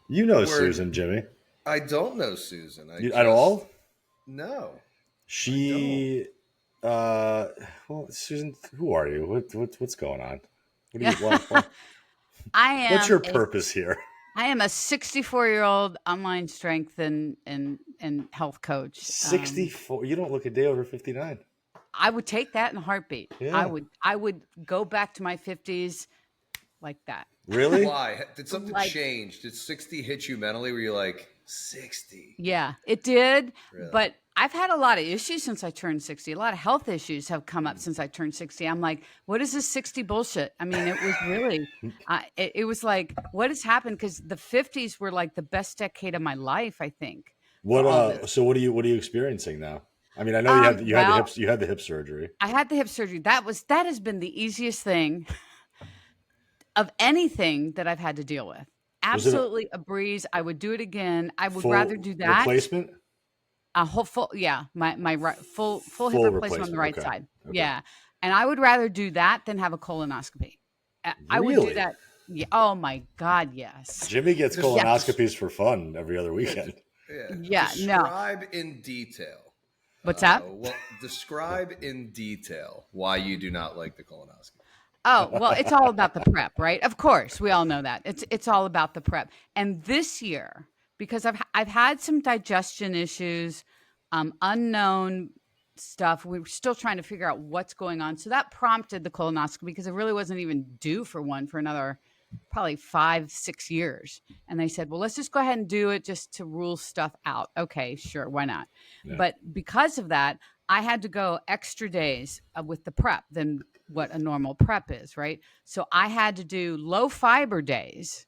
You know Where Susan, Jimmy. I don't know Susan. At all? No, I don't. She, uh, well, Susan, who are you? What's going on? What do you what? I What's am your a purpose here? I am a 64-year-old online strength and health coach. 64. You don't look a day over 59. I would take that in a heartbeat. Yeah. I would go back to my 50s like that. Really? Why? Did something Like, change? Did 60 hit you mentally? Were you like 60? yeah, it did. Really? But I've had a lot of issues since I turned 60. A lot of health issues have come up since I turned 60. I'm like, what is this 60 bullshit? I mean, it was really, it was like, what has happened? Because the 50s were like the best decade of my life, I think, for What all this. so what are you experiencing now? I mean, I know Well, you had the hip surgery. I had the hip surgery. That has been the easiest thing of anything that I've had to deal with. Was it a Absolutely a breeze. I would do it again. I would rather full do that. replacement? A whole full, yeah, my right, full hip Full replacement on the replacement. right Okay. side. Okay. Yeah. And I would rather do that than have a colonoscopy. I would do Really? that. Yeah. Oh my God. Yes. Jimmy gets Just, Yeah. colonoscopies for fun every other weekend. yeah. Yeah. No. Describe in detail. What's that? Describe in detail why you do not like the colonoscopy. Oh, well, it's all about the prep, right? Of course, we all know that. It's all about the prep. And this year, because I've had some digestion issues, unknown stuff. We were still trying to figure out what's going on. So that prompted the colonoscopy because I really wasn't even due for one for another probably 5-6 years. And they said, well, let's just go ahead and do it just to rule stuff out. Okay, sure, why not? Yeah. But because of that, I had to go extra days with the prep than what a normal prep is, right? So I had to do low fiber days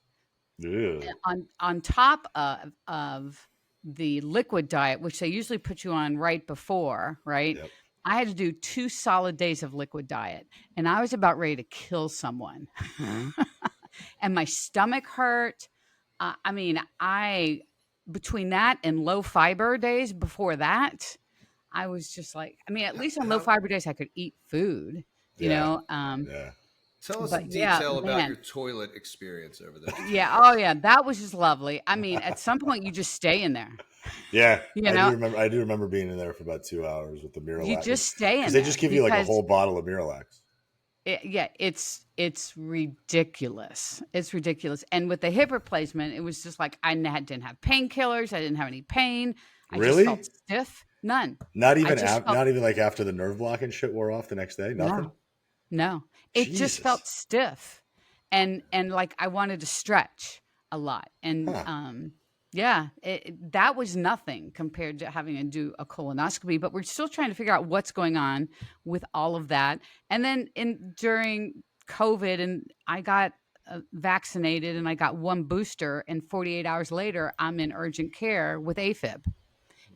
Ew. on top of the liquid diet, which they usually put you on right before, right? Yep. I had to do 2 solid days of liquid diet, and I was about ready to kill someone. And my stomach hurt. I mean, between that and low fiber days before that, I was just like, I mean, at least on low fiber days, I could eat food, you Yeah. know? Yeah. Tell us But in yeah, detail about man. your toilet experience over there. Yeah. Oh, yeah. That was just lovely. I mean, at some point, you just stay in there. Yeah. You know, I do remember being in there for about 2 hours with the you Miralax. just stay in Because there they just give you like a because whole bottle of Miralax. yeah, it's ridiculous. It's ridiculous. And with the hip replacement, it was just like didn't have painkillers. I didn't have any pain. I just Really? felt stiff. None. Not I even just felt not even like after the nerve block and shit wore off the next day? Nothing? no, no. It just felt Jesus. stiff, and like I wanted to stretch a lot, and Huh. yeah, that was nothing compared to having to do a colonoscopy. But we're still trying to figure out what's going on with all of that. And then during COVID, and I got vaccinated, and I got one booster, and 48 hours later, I'm in urgent care with AFib,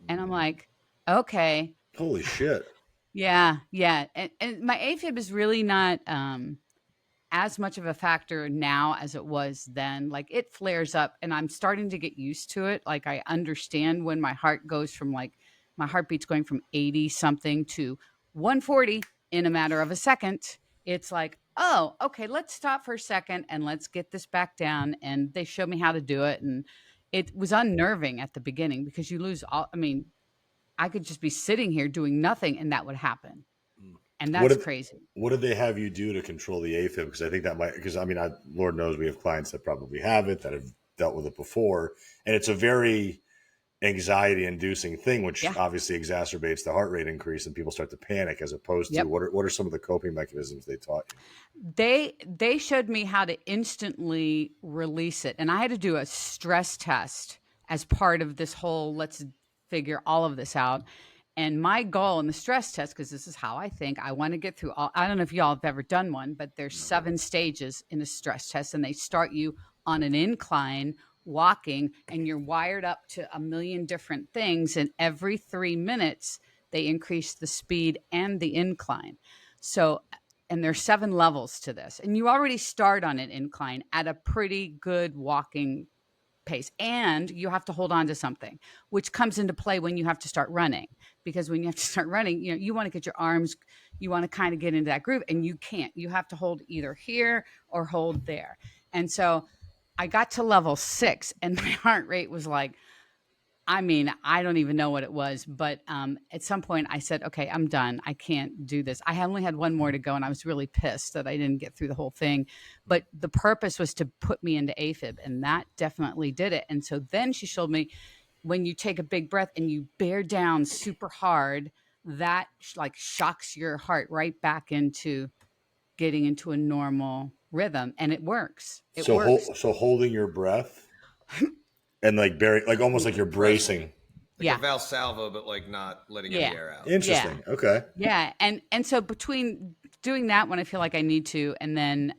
and I'm like, okay, Holy shit. yeah, yeah, and my AFib is really not as much of a factor now as it was then. Like it flares up and I'm starting to get used to it. Like I understand when my heart goes from like my heartbeat's going from 80 something to 140 in a matter of a second. It's like, oh, okay, let's stop for a second and let's get this back down. And they showed me how to do it. And it was unnerving at the beginning because you lose all, I mean, I could just be sitting here doing nothing and that would happen. And What that's did crazy. what did they have you do to control the AFib? Because I think that might because I mean Lord knows we have clients that probably have it that have dealt with it before, and it's a very anxiety inducing thing, which Yeah. obviously exacerbates the heart rate increase and people start to panic as opposed to Yep. what are some of the coping mechanisms they taught you? They showed me how to instantly release it, and I had to do a stress test as part of this whole let's figure all of this out. And my goal in the stress test, because this is how I think, I want to get through all. I don't know if y'all have ever done one, but there's 7 stages in a stress test, and they start you on an incline walking, and you're wired up to a million different things. And every 3 minutes, they increase the speed and the incline. So and there's 7 levels to this. And you already start on an incline at a pretty good walking pace. And you have to hold on to something, which comes into play when you have to start running. Because when you have to start running, you know, you want to get your arms, you want to kind of get into that groove and you can't. You have to hold either here or hold there. And so I got to level 6 and my heart rate was like, I mean, I don't even know what it was, but at some point I said, okay, I'm done. I can't do this. I only had one more to go, and I was really pissed that I didn't get through the whole thing. But the purpose was to put me into AFib, and that definitely did it. And so then she showed me when you take a big breath and you bear down super hard, that like shocks your heart right back into getting into a normal rhythm, and it works. It So works. so holding your breath and like like almost like you're bracing. Like Yeah. a Valsalva, but like not letting Yeah. any air out. Interesting. Okay. Yeah, and so between doing that when I feel like I need to, and then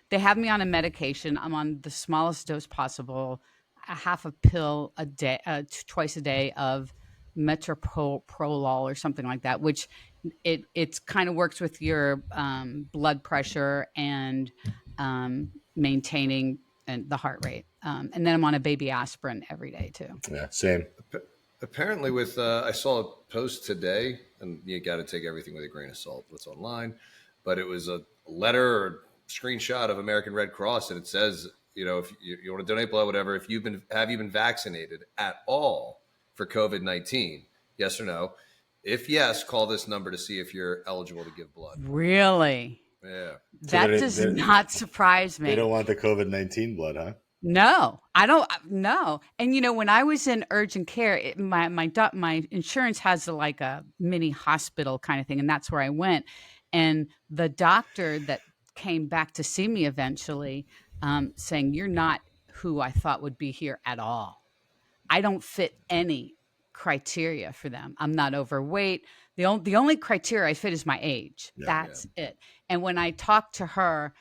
they have me on a medication. I'm on the smallest dose possible, a half a pill a day, twice a day of metoprolol or something like that, which it's kind of works with your blood pressure and maintaining and the heart rate. And then I'm on a baby aspirin every day too. Yeah. Same. Apparently, with I saw a post today, and you got to take everything with a grain of salt. What's online, but it was a letter or screenshot of American Red Cross, and it says, you know, if you want to donate blood, whatever, if you been vaccinated at all for COVID-19, yes or no? If yes, call this number to see if you're eligible to give blood. Really? Yeah. That does not surprise me. They don't want the COVID-19 blood, huh? No, I don't. No. And, you know, when I was in urgent care, my insurance has like a mini hospital kind of thing. And that's where I went. And the doctor that came back to see me eventually saying, you're not who I thought would be here at all. I don't fit any criteria for them. I'm not overweight. The only criteria I fit is my age. Yeah, That's it. And when I talked to her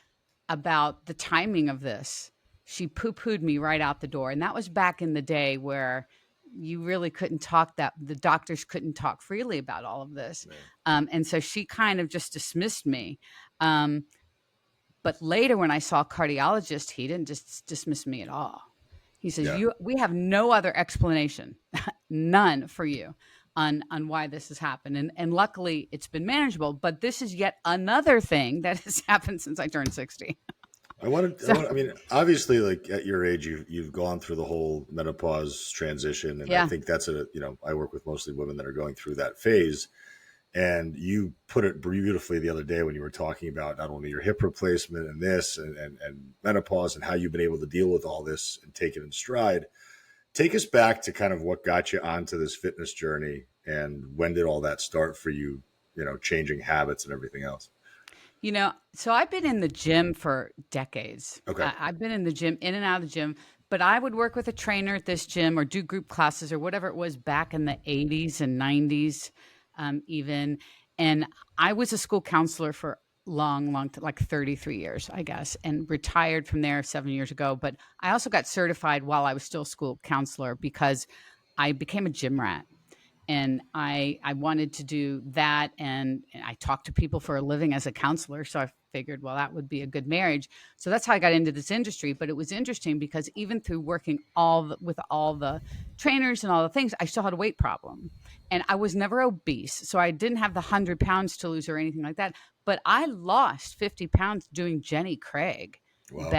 about the timing of this, she poo-pooed me right out the door. And that was back in the day where you really couldn't talk, that the doctors couldn't talk freely about all of this. And so she kind of just dismissed me. But later when I saw a cardiologist, he didn't just dismiss me at all. He says, we have no other explanation, none for you on why this has happened. And luckily it's been manageable, but this is yet another thing that has happened since I turned 60. I mean, obviously, like at your age, you've gone through the whole menopause transition, and I think that's I work with mostly women that are going through that phase. And you put it beautifully the other day when you were talking about not only your hip replacement and this and menopause and how you've been able to deal with all this and take it in stride. Take us back to kind of what got you onto this fitness journey, and when did all that start for you, changing habits and everything else? So I've been in the gym for decades. Okay. I've been in the gym, in and out of the gym, but I would work with a trainer at this gym or do group classes or whatever it was back in the 80s and 90s even. And I was a school counselor for long, like 33 years, I guess, and retired from there 7 years ago. But I also got certified while I was still a school counselor because I became a gym rat. And I wanted to do that. And I talked to people for a living as a counselor. So I figured, well, that would be a good marriage. So that's how I got into this industry. But it was interesting because even through working with all the trainers and all the things, I still had a weight problem. And I was never obese. So I didn't have the 100 pounds to lose or anything like that. But I lost 50 pounds doing Jenny Craig. Wow.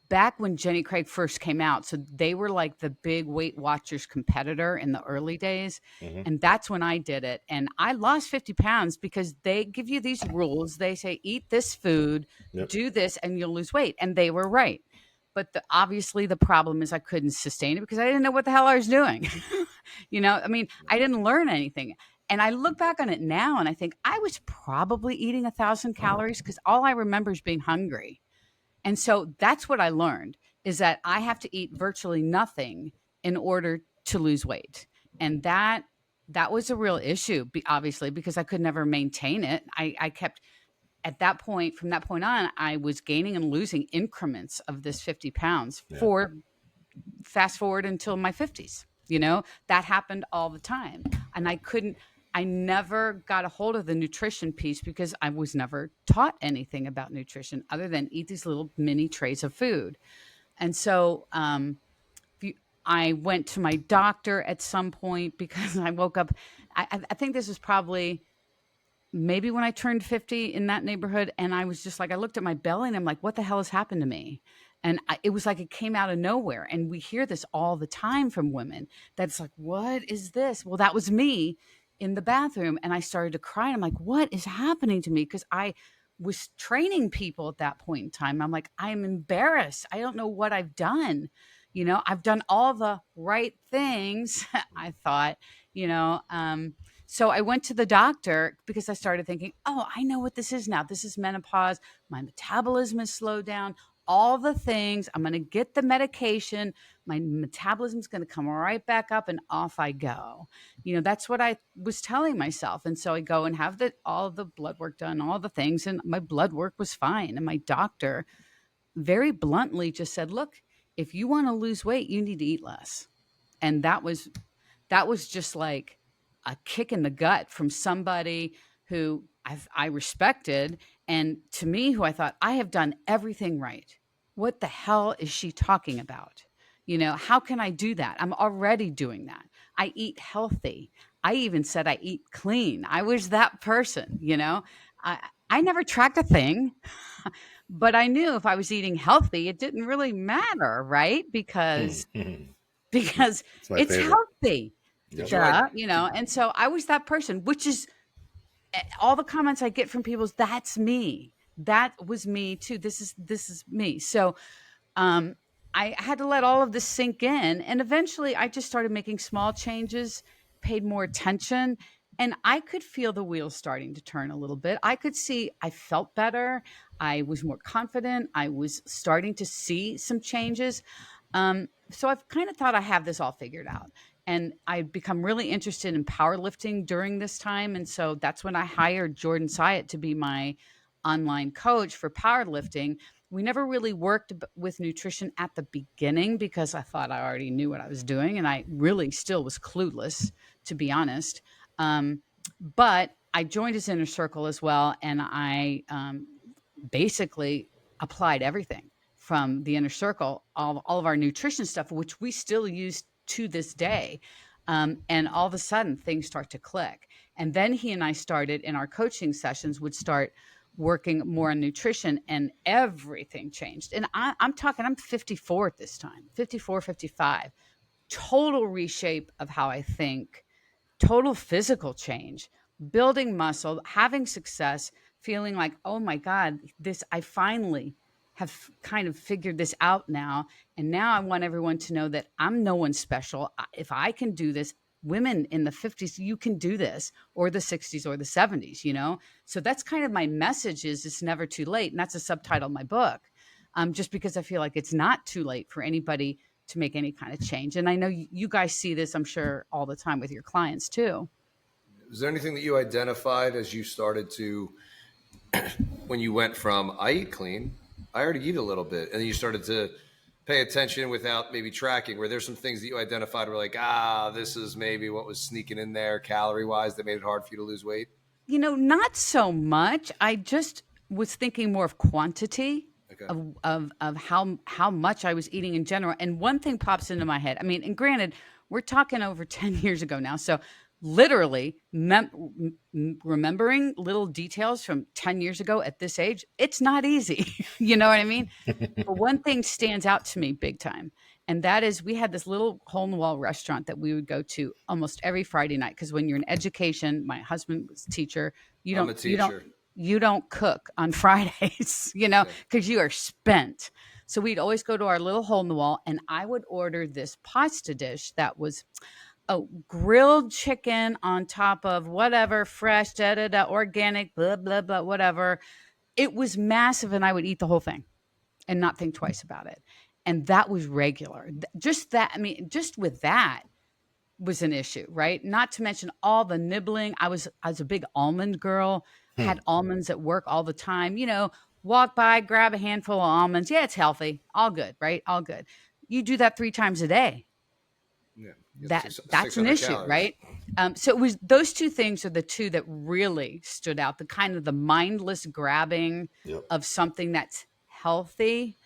Back when Jenny Craig first came out. So they were like the big Weight Watchers competitor in the early days. Mm-hmm. And that's when I did it. And I lost 50 pounds because they give you these rules. They say, eat this food, do this, and you'll lose weight. And they were right. But obviously the problem is I couldn't sustain it because I didn't know what the hell I was doing. I didn't learn anything. And I look back on it now and I think I was probably eating 1,000 calories because all I remember is being hungry. And so that's what I learned, is that I have to eat virtually nothing in order to lose weight. And that was a real issue, obviously, because I could never maintain it. I kept, at that point, from that point on, I was gaining and losing increments of this 50 pounds for fast forward until my 50s. That happened all the time. And I never got a hold of the nutrition piece because I was never taught anything about nutrition other than eat these little mini trays of food. And so I went to my doctor at some point because I woke up. I think this was probably maybe when I turned 50 in that neighborhood. And I was just like, I looked at my belly and I'm like, what the hell has happened to me? And it was like it came out of nowhere. And we hear this all the time from women. That's like, what is this? Well, that was me in the bathroom. And I started to cry. I'm like, what is happening to me? Because I was training people at that point in time. I'm like, I'm embarrassed. I don't know what I've done. I've done all the right things, I thought, so I went to the doctor because I started thinking, oh, I know what this is now. This is menopause. My metabolism is slowed down. All the things. I'm going to get the medication. My metabolism's going to come right back up and off I go. That's what I was telling myself. And so I go and have all the blood work done, all the things. And my blood work was fine. And my doctor very bluntly just said, look, if you want to lose weight, you need to eat less. And that was just like a kick in the gut from somebody who I respected. And to me, who I thought, I have done everything right. What the hell is she talking about? How can I do that? I'm already doing that. I eat healthy. I even said I eat clean. I was that person, I never tracked a thing, but I knew if I was eating healthy, it didn't really matter, right? Because it's favorite. healthy. Yep. Duh, and so I was that person, which is all the comments I get from people is that's me. That was me too. This is me. So I had to let all of this sink in. And eventually I just started making small changes, paid more attention, and I could feel the wheels starting to turn a little bit. I could see I felt better. I was more confident. I was starting to see some changes. So I've kind of thought I have this all figured out. And I'd become really interested in powerlifting during this time. And so that's when I hired Jordan Syatt to be my online coach for powerlifting. We never really worked with nutrition at the beginning because I thought I already knew what I was doing. And I really still was clueless, to be honest. But I joined his inner circle as well. And I basically applied everything from the inner circle, all of our nutrition stuff, which we still use to this day. And all of a sudden things start to click. And then he and I started in our coaching sessions would start working more on nutrition, and everything changed. And I'm talking, I'm 54 at this time, 54, 55, total reshape of how I think, total physical change, building muscle, having success, feeling like, oh my God, I finally have kind of figured this out now. And now I want everyone to know that I'm no one special. If I can do this, women in the 50s, you can do this, or the 60s or the 70s, So that's kind of my message is it's never too late. And that's a subtitle of my book, just because I feel like it's not too late for anybody to make any kind of change. And I know you guys see this, I'm sure, all the time with your clients too. Is there anything that you identified as you started to, when you went from I eat clean, I already eat a little bit, and then you started to pay attention without maybe tracking, where there's some things that you identified were like, this is maybe what was sneaking in there calorie wise that made it hard for you to lose weight? Not so much. I just was thinking more of quantity. Okay. Of how much I was eating in general. And one thing pops into my head. I mean, and granted, we're talking over 10 years ago now. So literally remembering little details from 10 years ago at this age, it's not easy. You know what I mean? But one thing stands out to me big time. And that is we had this little hole in the wall restaurant that we would go to almost every Friday night. Because when you're in education, my husband was a teacher. You don't cook on Fridays, because you are spent. So we'd always go to our little hole in the wall, and I would order this pasta dish that was grilled chicken on top of whatever, fresh, organic, blah, blah, blah, whatever. It was massive, and I would eat the whole thing and not think twice about it. And that was regular. Just with that was an issue, right? Not to mention all the nibbling. I was a big almond girl. Had almonds at work all the time, walk by, grab a handful of almonds. Yeah, it's healthy. All good, right? All good. You do that 3 times a day. Yeah. That's an issue, calories. Right? So it was those two things are the two that really stood out. The kind of the mindless grabbing of something that's healthy,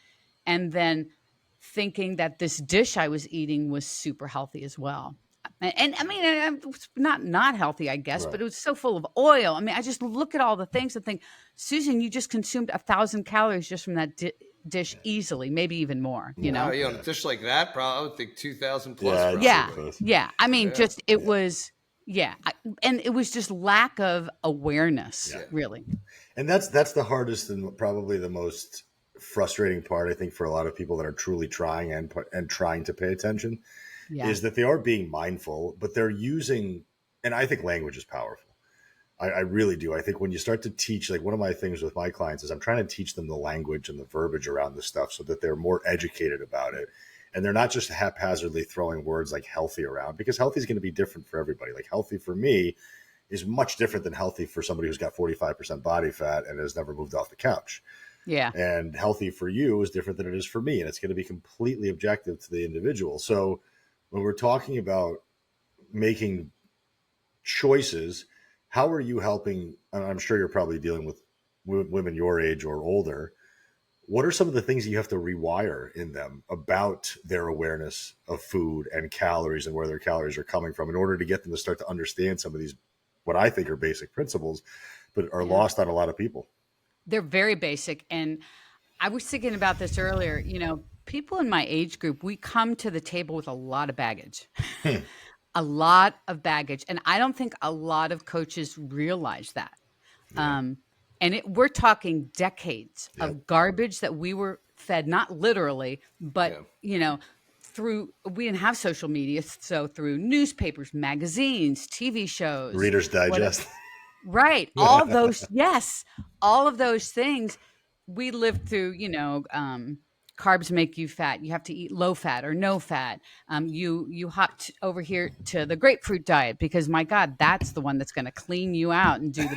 and then thinking that this dish I was eating was super healthy as well. And I mean, it's not healthy, I guess, right. But it was so full of oil. I mean, I just look at all the things and think, Susan, you just consumed 1,000 calories just from that dish easily, maybe even more, you know? On a dish like that, probably, I would think 2,000 plus. Yeah, probably. Yeah. I mean, just, it was, and it was just lack of awareness, really. And that's the hardest and probably the most frustrating part, I think, for a lot of people that are truly trying and trying to pay attention, is that they are being mindful, but they're using, and I think language is powerful. I really do. I think when you start to teach, like one of my things with my clients is I'm trying to teach them the language and the verbiage around this stuff so that they're more educated about it. And they're not just haphazardly throwing words like healthy around, because healthy is going to be different for everybody. Like healthy for me is much different than healthy for somebody who's got 45% body fat and has never moved off the couch. Yeah. And healthy for you is different than it is for me. And it's going to be completely objective to the individual. So when we're talking about making choices, how are you helping? And I'm sure you're probably dealing with women your age or older. What are some of the things that you have to rewire in them about their awareness of food and calories and where their calories are coming from in order to get them to start to understand some of these, what I think are basic principles, but are lost on a lot of people? They're very basic. And I was thinking about this earlier, people in my age group, we come to the table with a lot of baggage. A lot of baggage. And I don't think a lot of coaches realize that. And we're talking decades of garbage that we were fed, not literally, but, through, we didn't have social media. So through newspapers, magazines, TV shows. Reader's Digest. Right. All those, all of those things we lived through, carbs make you fat. You have to eat low fat or no fat. You hopped over here to the grapefruit diet because, my God, that's the one that's going to clean you out and do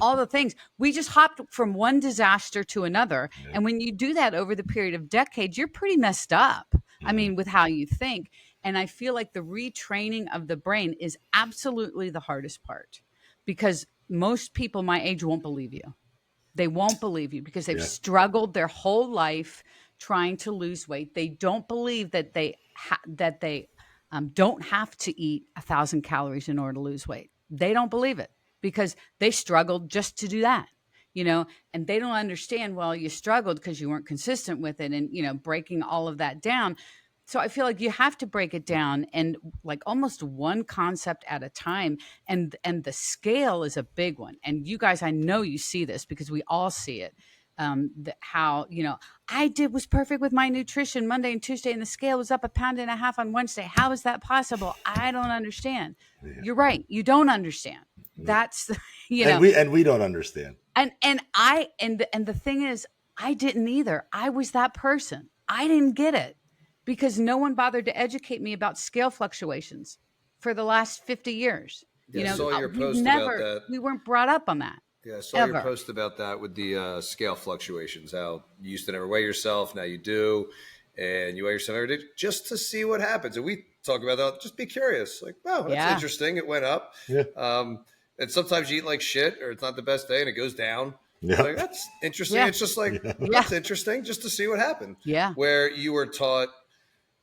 all the things. We just hopped from one disaster to another. Yeah. And when you do that over the period of decades, you're pretty messed up. Mm-hmm. I mean, with how you think. And I feel like the retraining of the brain is absolutely the hardest part, because most people my age won't believe you. They won't believe you because they've struggled their whole life trying to lose weight. They don't believe that they don't have to eat 1,000 calories in order to lose weight. They don't believe it because they struggled just to do that, and they don't understand, well, you struggled because you weren't consistent with it and, breaking all of that down. So I feel like you have to break it down and like almost one concept at a time. And the scale is a big one. And you guys, I know you see this because we all see it. How, I was perfect with my nutrition Monday and Tuesday, and the scale was up 1.5 pounds on Wednesday. How is that possible? I don't understand. Yeah. You're right. You don't understand. That's, and we don't understand. And the thing is, I didn't either. I was that person. I didn't get it because no one bothered to educate me about scale fluctuations for the last 50 years. I saw your post about that. We weren't brought up on that. Yeah, I saw your post about that with the scale fluctuations, how you used to never weigh yourself, now you do, and you weigh yourself every day just to see what happens. And we talk about that, just be curious. Like, wow, that's interesting. It went up. Yeah. And sometimes you eat like shit or it's not the best day and it goes down. Yeah. Like, that's interesting. Yeah. It's just like, that's interesting just to see what happened. Yeah. Where you were taught,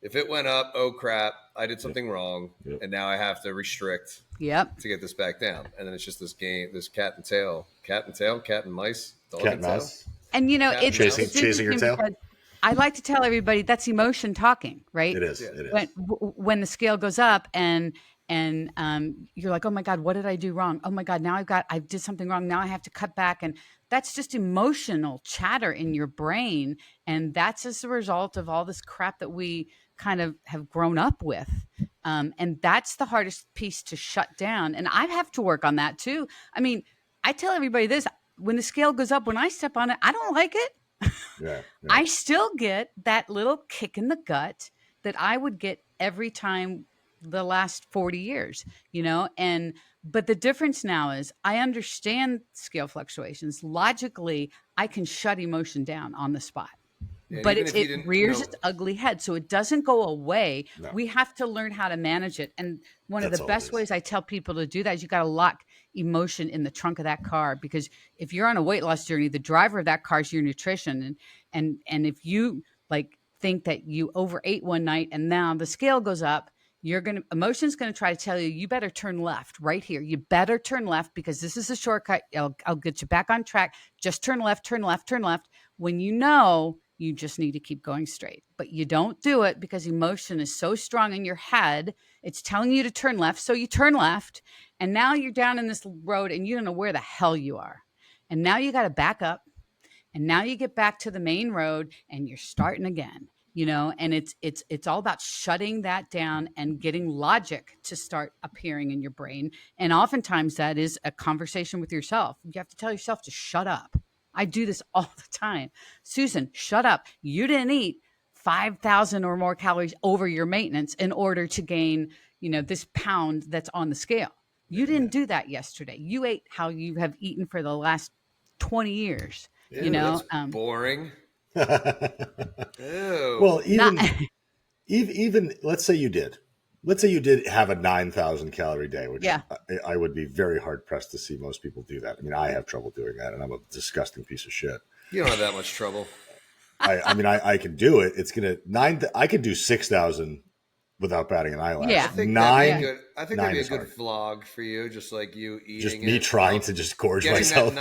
if it went up, oh crap, I did something wrong, and now I have to restrict to get this back down. And then it's just this game, this cat and mice, dog cat and mouse. And it's chasing your tail. I like to tell everybody that's emotion talking, right? It is. Yeah. It is. When the scale goes up and you're like, oh my God, what did I do wrong? Oh my God, now I did something wrong. Now I have to cut back. And that's just emotional chatter in your brain. And that's as a result of all this crap that we kind of have grown up with. And that's the hardest piece to shut down. And I have to work on that too. I mean, I tell everybody this, when the scale goes up, when I step on it, I don't like it. Yeah. I still get that little kick in the gut that I would get every time the last 40 years, but the difference now is I understand scale fluctuations. Logically, I can shut emotion down on the spot. Yeah, but it rears its ugly head. So it doesn't go away. No. We have to learn how to manage it. And one of the best ways I tell people to do that is you got to lock emotion in the trunk of that car, because if you're on a weight loss journey, the driver of that car is your nutrition. And if you think that you overate one night and now the scale goes up, emotion's going to try to tell you, you better turn left right here. You better turn left because this is a shortcut. I'll get you back on track. Just turn left, turn left, turn left. When You just need to keep going straight. But you don't do it because emotion is so strong in your head. It's telling you to turn left. So you turn left. And now you're down in this road and you don't know where the hell you are. And now you got to back up. And now you get back to the main road and you're starting again, and it's all about shutting that down and getting logic to start appearing in your brain. And oftentimes that is a conversation with yourself. You have to tell yourself to shut up. I do this all the time. Susan, shut up. You didn't eat 5,000 or more calories over your maintenance in order to gain, this pound that's on the scale. You didn't do that yesterday. You ate how you have eaten for the last 20 years. Ew, that's boring. Well, even let's say you did have a 9,000 calorie day, which I would be very hard pressed to see most people do that. I mean, I have trouble doing that, and I'm a disgusting piece of shit. You don't have that much trouble. I can do it. I can do 6,000 without batting an eyelash. Yeah. I think that'd be a good vlog for you, just like you eating just me trying to just gorge myself.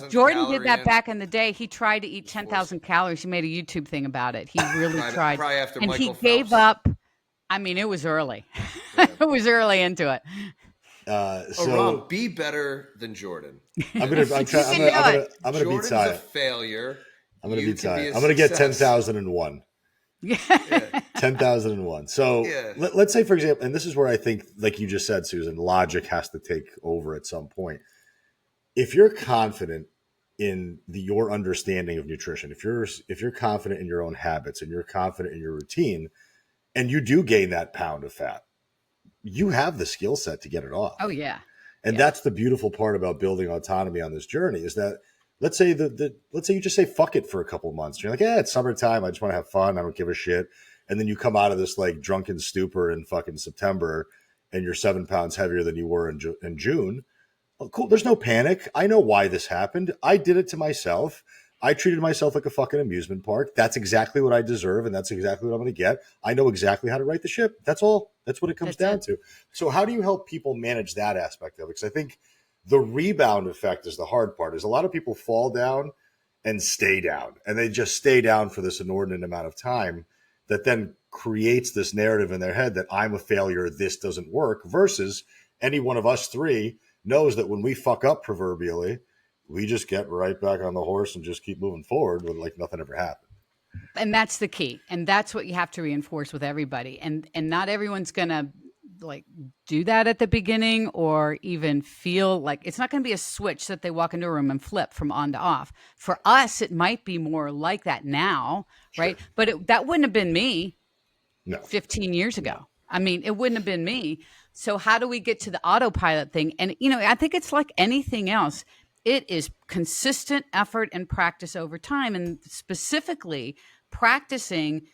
Jordan did that back in the day. He tried to eat 10,000 calories. He made a YouTube thing about it. He really tried. Probably after and Michael he gave up. I mean, it was early. Yeah. It was early into it. Rob, be better than Jordan. I'm gonna beat Ty. Jordan's a failure. I'm gonna beat Ty. I'm gonna get 10,001. Yeah. 10,001. So let's say, for example, and this is where I think, like you just said, Susan, logic has to take over at some point. If you're confident in your understanding of nutrition, if you're confident in your own habits and you're confident in your routine, and you do gain that pound of fat, you have the skill set to get it off. Oh yeah. And that's the beautiful part about building autonomy on this journey, is that let's say let's say you just say fuck it for a couple of months. You're like, it's summertime. I just want to have fun. I don't give a shit. And then you come out of this like drunken stupor in fucking September, and you're 7 pounds heavier than you were in June. Oh, cool. There's no panic. I know why this happened. I did it to myself. I treated myself like a fucking amusement park. That's exactly what I deserve, and that's exactly what I'm going to get. I know exactly how to right the ship. That's all. That's what it comes down to. So how do you help people manage that aspect of it? Because I think the rebound effect is the hard part. Is a lot of people fall down and stay down, and they just stay down for this inordinate amount of time that then creates this narrative in their head that I'm a failure, this doesn't work, versus any one of us three knows that when we fuck up proverbially, we just get right back on the horse and just keep moving forward with like nothing ever happened. And that's the key. And that's what you have to reinforce with everybody. And not everyone's going to like do that at the beginning, or even feel like it's not going to be a switch that they walk into a room and flip from on to off. For us, it might be more like that now, right? Sure. But that wouldn't have been me 15 years ago. I mean, it wouldn't have been me. So how do we get to the autopilot thing? And, I think it's like anything else. It is consistent effort and practice over time, and specifically practicing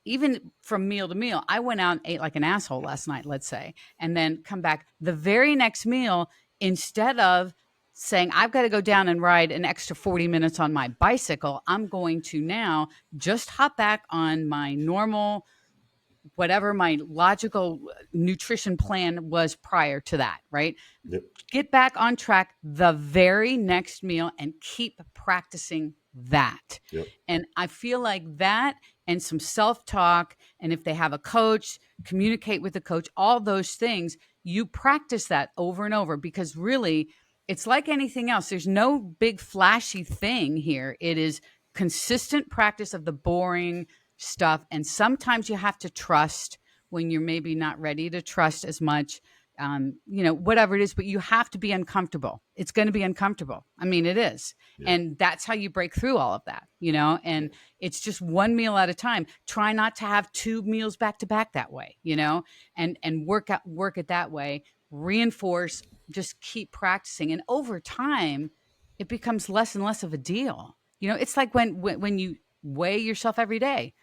even from meal to meal. I went out and ate like an asshole last night, let's say, and then come back the very next meal. Instead of saying, I've got to go down and ride an extra 40 minutes on my bicycle, I'm going to now just hop back on my normal, whatever my logical nutrition plan was prior to that, right? Yep. Get back on track the very next meal and keep practicing that. Yep. And I feel like that and some self-talk, and if they have a coach, communicate with the coach, all those things, you practice that over and over, because really it's like anything else. There's no big flashy thing here. It is consistent practice of the boring stuff. And sometimes you have to trust when you're maybe not ready to trust as much, whatever it is, but you have to be uncomfortable. It's going to be uncomfortable. I mean, it is. Yeah. And that's how you break through all of that, and it's just one meal at a time. Try not to have 2 meals back to back that way, and work it that way, reinforce, just keep practicing. And over time, it becomes less and less of a deal. It's like when you weigh yourself every day.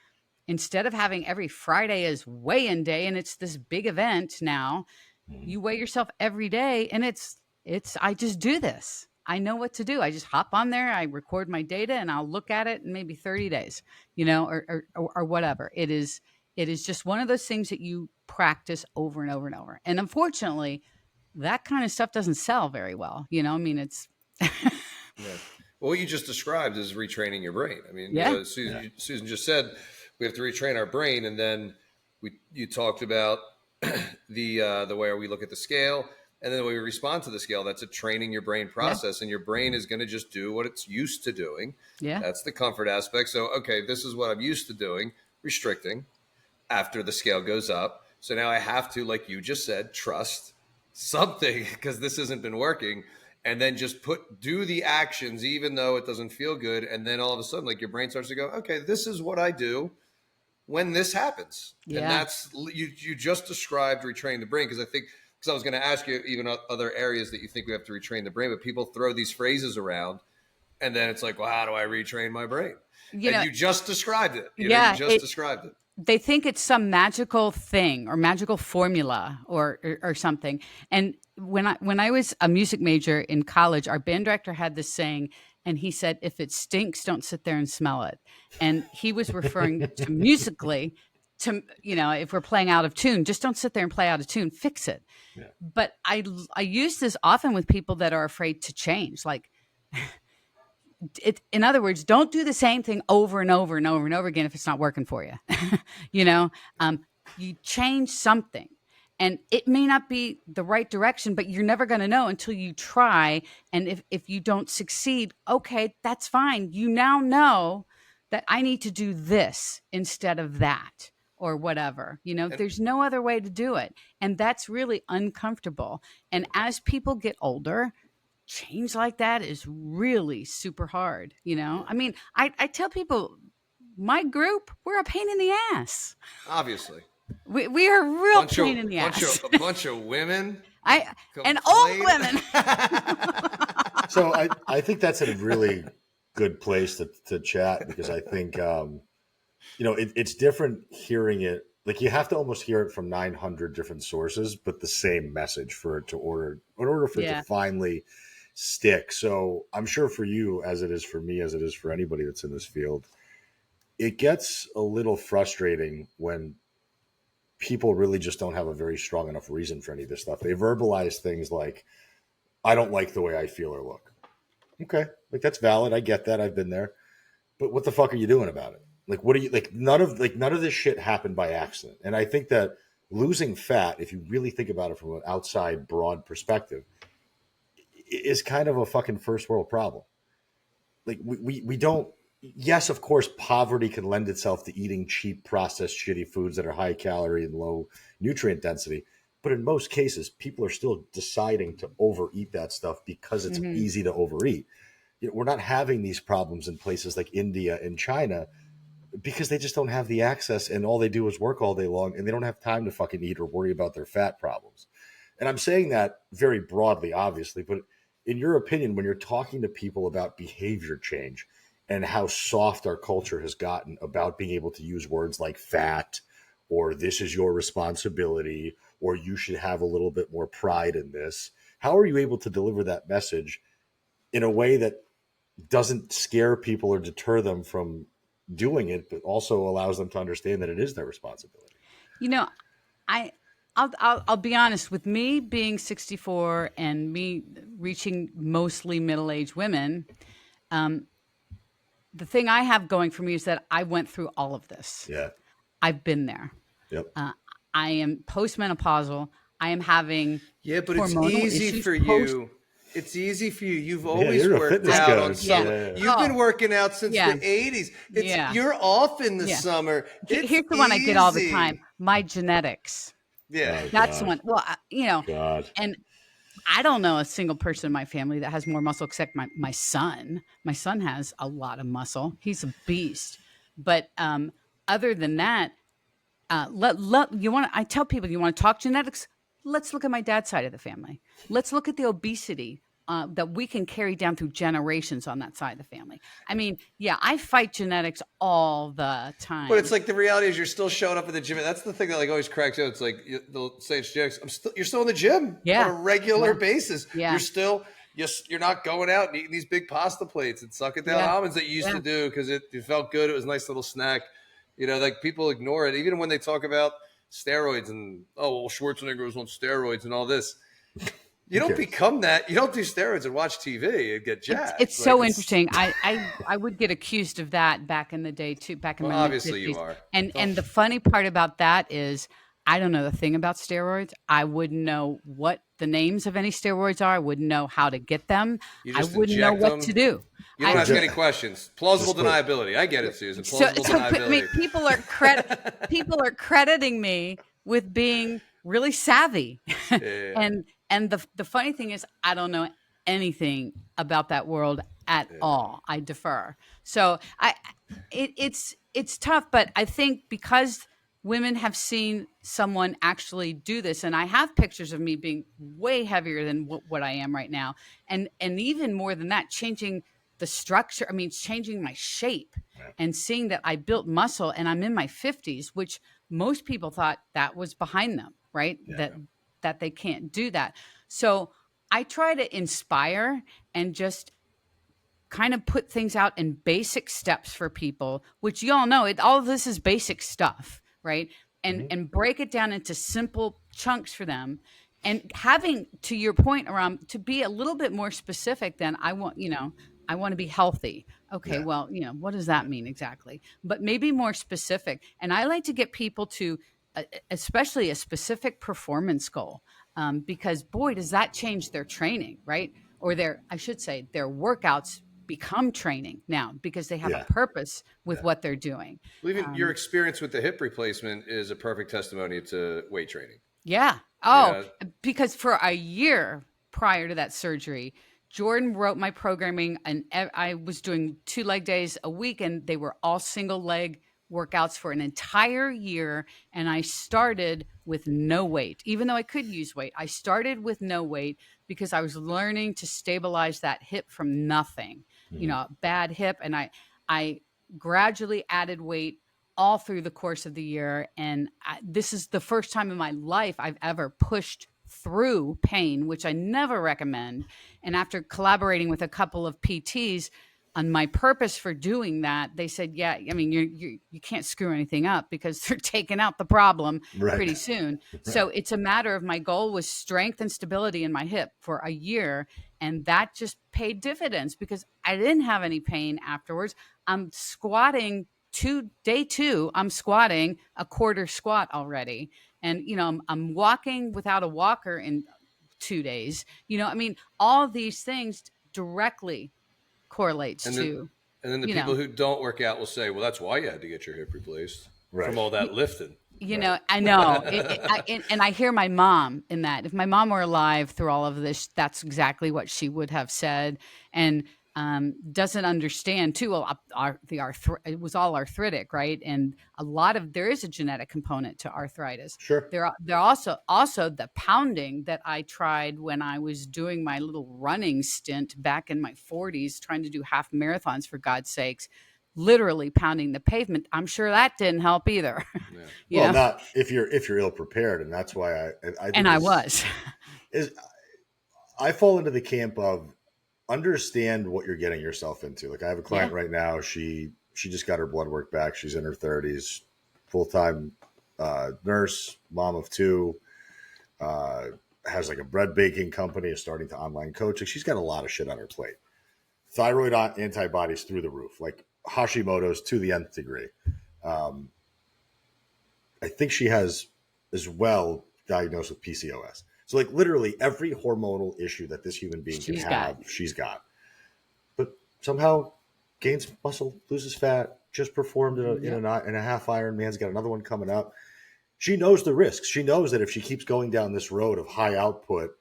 Instead of having every Friday as weigh-in day, and it's this big event now, you weigh yourself every day, and it's I just do this. I know what to do. I just hop on there, I record my data, and I'll look at it in maybe 30 days, or whatever. It is just one of those things that you practice over and over and over. And unfortunately, that kind of stuff doesn't sell very well. I mean, it's yeah. Well, what you just described is retraining your brain. I mean, Susan just said we have to retrain our brain, and then you talked about the way we look at the scale, and then the way we respond to the scale. That's a training your brain process, and your brain is going to just do what it's used to doing. Yeah, that's the comfort aspect. So, okay, this is what I'm used to doing, restricting after the scale goes up. So now I have to, like you just said, trust something because this hasn't been working. And then just do the actions, even though it doesn't feel good. And then all of a sudden, like your brain starts to go, okay, this is what I do when this happens. Yeah. And that's, you just described retraining the brain. Because I was going to ask you even other areas that you think we have to retrain the brain, but people throw these phrases around and then it's like, well, how do I retrain my brain? You just described it. You described it. They think it's some magical thing or magical formula or something. And when I was a music major in college, our band director had this saying, and he said, if it stinks, don't sit there and smell it. And he was referring to musically to, if we're playing out of tune, just don't sit there and play out of tune, fix it. Yeah. But I use this often with people that are afraid to change. Like, in other words, don't do the same thing over and over and over and over again if it's not working for you. You change something, and it may not be the right direction, but you're never going to know until you try. And if you don't succeed, okay, that's fine. You now know that I need to do this instead of that or whatever. There's no other way to do it, and that's really uncomfortable. And as people get older, change like that is really super hard. I mean, I tell people, my group, we're a pain in the ass. Obviously. We are a real pain in the ass. A bunch of women. And old women. So I think that's a really good place to chat, because I think, it's different hearing it. Like, you have to almost hear it from 900 different sources, but the same message for it in order for it to finally stick. So I'm sure for you, as it is for me, as it is for anybody that's in this field, it gets a little frustrating when people really just don't have a very strong enough reason for any of this stuff. They verbalize things like, I don't like the way I feel or look. Okay. Like, that's valid. I get that. I've been there. But what the fuck are you doing about it? Like, what are you, like, none of this shit happened by accident. And I think that losing fat, if you really think about it from an outside broad perspective, is kind of a fucking first world problem. Like, we don't, yes, of course, poverty can lend itself to eating cheap, processed, shitty foods that are high calorie and low nutrient density. But in most cases, people are still deciding to overeat that stuff because it's easy to overeat. We're not having these problems in places like India and China because they just don't have the access, and all they do is work all day long, and they don't have time to fucking eat or worry about their fat problems. And I'm saying that very broadly, obviously, but in your opinion, when you're talking to people about behavior change and how soft our culture has gotten about being able to use words like fat, or this is your responsibility, or you should have a little bit more pride in this, how are you able to deliver that message in a way that doesn't scare people or deter them from doing it, but also allows them to understand that it is their responsibility? I'll be honest, with me being 64 and me reaching mostly middle-aged women, the thing I have going for me is that I went through all of this. Yeah. I've been there. Yep. I am postmenopausal. I am having but it's easy for you. It's easy for you. You've always worked out. You've been working out since the 80s. You're off in the summer. Here's the one I get all the time. My genetics. Yeah. That's the one. Well, and I don't know a single person in my family that has more muscle except my son. My son has a lot of muscle. He's a beast. But other than that, I tell people, you want to talk genetics? Let's look at my dad's side of the family. Let's look at the obesity that we can carry down through generations on that side of the family. I mean, I fight genetics all the time. But it's like, the reality is you're still showing up at the gym. That's the thing that like always cracks out. It's like, they'll say it's genetics. You're still in the gym on a regular basis. Yeah. You're not going out and eating these big pasta plates and sucking down almonds that you used to do because it felt good. It was a nice little snack. Like, people ignore it. Even when they talk about steroids and, Schwarzenegger was on steroids and all this. You don't become that. You don't do steroids and watch TV and get jacked. It's so interesting. I would get accused of that back in the day too, back in my obviously mid-50s. you are. And the funny part about that is I don't know the thing about steroids. I wouldn't know what the names of any steroids are. I wouldn't know how to get them. I wouldn't know what to do. You don't ask any questions. Plausible deniability. I get it, Susan. Plausible deniability. I mean, people are crediting me with being really savvy. And the funny thing is I don't know anything about that world at all. I defer. So it's tough, but I think because women have seen someone actually do this, and I have pictures of me being way heavier than what I am right now, and even more than that, changing the structure. I mean, changing my shape and seeing that I built muscle, and I'm in my 50s, which most people thought that was behind them, right? That they can't do that. So I try to inspire and just kind of put things out in basic steps for people, which you all know all of this is basic stuff, right? And break it down into simple chunks for them. And having, to your point, around to be a little bit more specific than I want to be healthy. Okay, well, what does that mean exactly? But maybe more specific. And I like to get people to, especially a specific performance goal, because boy, does that change their training, right? Or their workouts become training now because they have a purpose with what they're doing. Well, even your experience with the hip replacement is a perfect testimony to weight training. Yeah. Oh, because for a year prior to that surgery, Jordan wrote my programming, and I was doing 2 leg days a week, and they were all single leg workouts for an entire year. And I started with no weight, even though I could use weight. I started with no weight because I was learning to stabilize that hip from nothing, bad hip. And I gradually added weight all through the course of the year. And this is the first time in my life I've ever pushed through pain, which I never recommend. And after collaborating with a couple of PTs on my purpose for doing that, they said, yeah, I mean, you can't screw anything up because they're taking out the problem pretty soon. So it's a matter of, my goal was strength and stability in my hip for a year. And that just paid dividends because I didn't have any pain afterwards. I'm squatting day 2, I'm squatting a quarter squat already. And, I'm walking without a walker in 2 days. I mean, all these things directly correlates to. And then the people who don't work out will say, well, that's why you had to get your hip replaced from all that lifting. I know. And I hear my mom in that. If my mom were alive through all of this, that's exactly what she would have said. And doesn't understand too. Well, it was all arthritic, right? And there is a genetic component to arthritis. Sure. There also the pounding that I tried when I was doing my little running stint back in my 40s, trying to do half marathons, for God's sakes, literally pounding the pavement. I'm sure that didn't help either. Well, not if you're ill prepared, and that's why I was. I fall into the camp of understand what you're getting yourself into. Like, I have a client right now. She just got her blood work back. She's in her 30s, full-time nurse, mom of 2, has like a bread baking company, is starting to online coach. Like, she's got a lot of shit on her plate. Thyroid antibodies through the roof, like Hashimoto's to the nth degree. I think she has as well diagnosed with PCOS. So, like, literally every hormonal issue that this human being can have, she's got. But somehow gains muscle, loses fat, just performed in a half Ironman's got another one coming up. She knows the risks. She knows that if she keeps going down this road of high output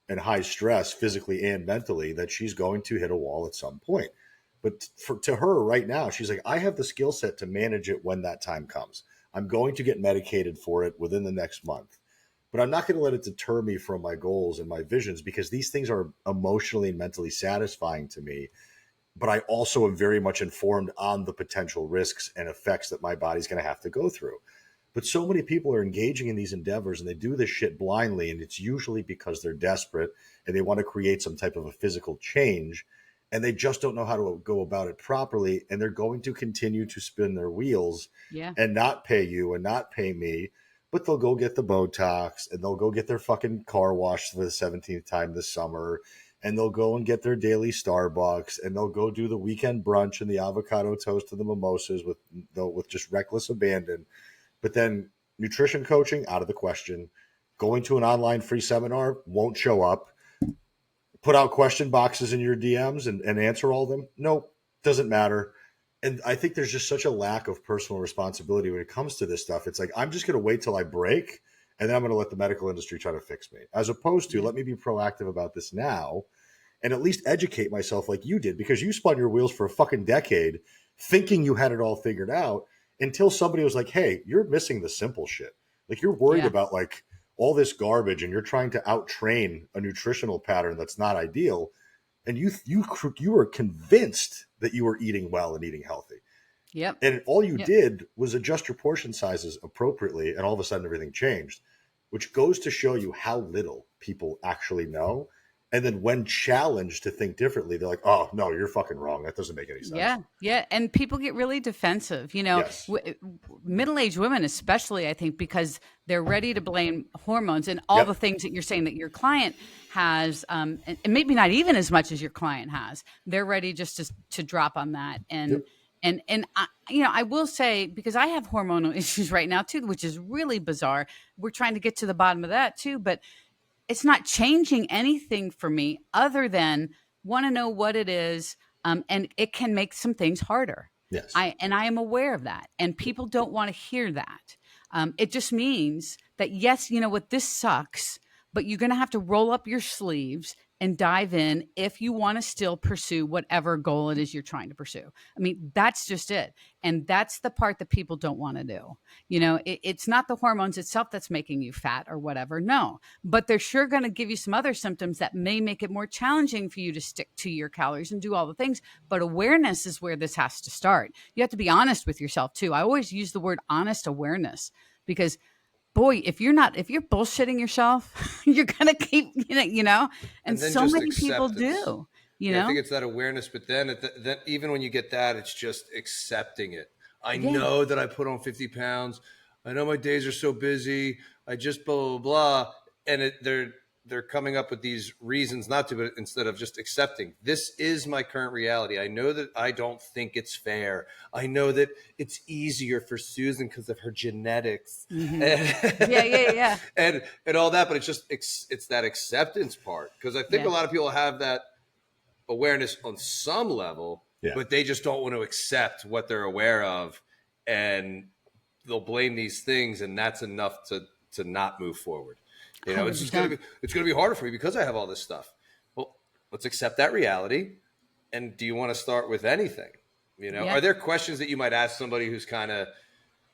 and high stress physically and mentally, that she's going to hit a wall at some point. But to her right now, she's like, I have the skill set to manage it when that time comes. I'm going to get medicated for it within the next month. But I'm not going to let it deter me from my goals and my visions, because these things are emotionally and mentally satisfying to me. But I also am very much informed on the potential risks and effects that my body's going to have to go through. But so many people are engaging in these endeavors and they do this shit blindly. And it's usually because they're desperate and they want to create some type of a physical change. And they just don't know how to go about it properly. And they're going to continue to spin their wheels and not pay you and not pay me but they'll go get the Botox and they'll go get their fucking car washed for the 17th time this summer. And they'll go and get their daily Starbucks and they'll go do the weekend brunch and the avocado toast and the mimosas with just reckless abandon. But then nutrition coaching, out of the question. Going to an online free seminar, won't show up. Put out question boxes in your DMs and answer all of them. Nope, doesn't matter. And I think there's just such a lack of personal responsibility when it comes to this stuff. It's like, I'm just going to wait till I break and then I'm going to let the medical industry try to fix me, as opposed to let me be proactive about this now and at least educate myself like you did, because you spun your wheels for a fucking decade thinking you had it all figured out until somebody was like, hey, you're missing the simple shit. Like, you're worried about like all this garbage and you're trying to out-train a nutritional pattern that's not ideal. And you were convinced that you were eating well and eating healthy. Yep. And all you did was adjust your portion sizes appropriately, and all of a sudden everything changed, which goes to show you how little people actually know. And then when challenged to think differently, they're like, oh, no, you're fucking wrong. That doesn't make any sense. Yeah. Yeah. And people get really defensive, you know, middle-aged women, especially, I think, because they're ready to blame hormones and all the things that you're saying that your client has, and maybe not even as much as your client has. They're ready just to drop on that. And I, you know, I will say, because I have hormonal issues right now too, which is really bizarre. We're trying to get to the bottom of that too, but it's not changing anything for me other than want to know what it is. And it can make some things harder. Yes. I am aware of that. And people don't want to hear that. It just means that, yes, you know what, this sucks, but you're going to have to roll up your sleeves and dive in if you want to still pursue whatever goal it is you're trying to pursue. I mean, that's just it. And that's the part that people don't want to do. You know, it's not the hormones itself that's making you fat or whatever. No, but they're sure going to give you some other symptoms that may make it more challenging for you to stick to your calories and do all the things. But awareness is where this has to start. You have to be honest with yourself too. I always use the word honest awareness, because boy, if you're bullshitting yourself, you're going to keep, you know, and so many people do, you know. I think it's that awareness, but then even when you get that, it's just accepting it. I know that I put on 50 pounds. I know my days are so busy. I just blah, blah, blah. And they're coming up with these reasons not to, but instead of just accepting, this is my current reality. I know that I don't think it's fair. I know that it's easier for Susan because of her genetics. Mm-hmm. And all that, but it's that acceptance part. Because I think a lot of people have that awareness on some level, but they just don't want to accept what they're aware of, and they'll blame these things, and that's enough to not move forward. You know, it's going to be harder for me because I have all this stuff. Well, let's accept that reality. And do you want to start with anything? You know, are there questions that you might ask somebody who's kind of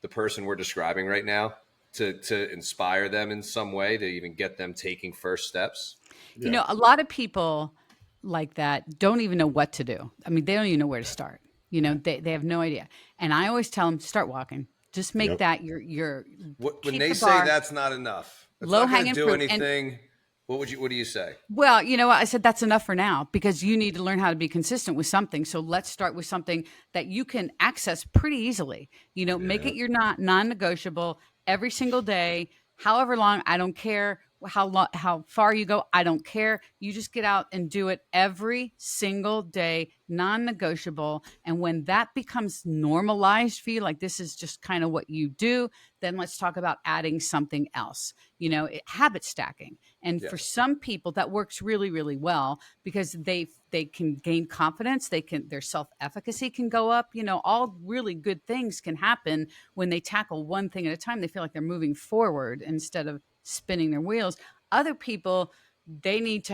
the person we're describing right now to inspire them in some way, to even get them taking first steps? You know, a lot of people like that don't even know what to do. I mean, they don't even know where to start. You know, they have no idea. And I always tell them, start walking. Just make that your when they say that's not enough. Low hanging do fruit. Anything. What do you say? Well, you know what? I said that's enough for now, because you need to learn how to be consistent with something. So let's start with something that you can access pretty easily. You know, make it your non-negotiable every single day, however long. I don't care how far you go. I don't care. You just get out and do it every single day, non-negotiable. And when that becomes normalized for you, like this is just kind of what you do, then let's talk about adding something else, you know, habit stacking. And for some people that works really, really well, because they can gain confidence. Their self-efficacy can go up, you know, all really good things can happen when they tackle one thing at a time. They feel like they're moving forward instead of spinning their wheels. Other people, they need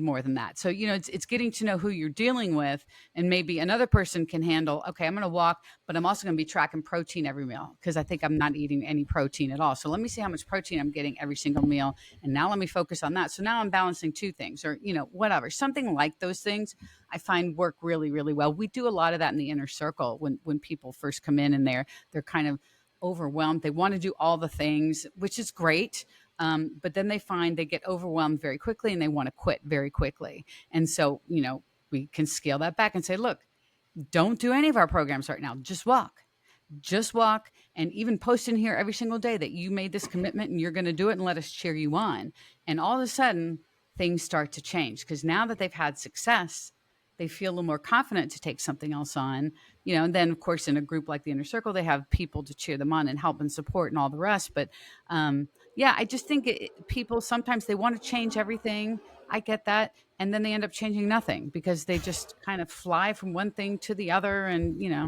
more than that. So, you know, it's getting to know who you're dealing with, and maybe another person can handle, okay, I'm going to walk, but I'm also going to be tracking protein every meal, because I think I'm not eating any protein at all. So let me see how much protein I'm getting every single meal. And now let me focus on that. So now I'm balancing two things, or, you know, whatever, something like those things I find work really, really well. We do a lot of that in the inner circle when people first come in and they're kind of overwhelmed. They want to do all the things, which is great. But then they find they get overwhelmed very quickly and they want to quit very quickly. And so, you know, we can scale that back and say, look, don't do any of our programs right now. Just walk. just walk, and even post in here every single day that you made this commitment and you're going to do it, and let us cheer you on. And all of a sudden things start to change, because now that they've had success, they feel a little more confident to take something else on, and then of course in a group like the Inner Circle, they have people to cheer them on and help and support and all the rest. But yeah, I just think people sometimes they want to change everything. I get that. And then they end up changing nothing, because they just kind of fly from one thing to the other. And, Yeah,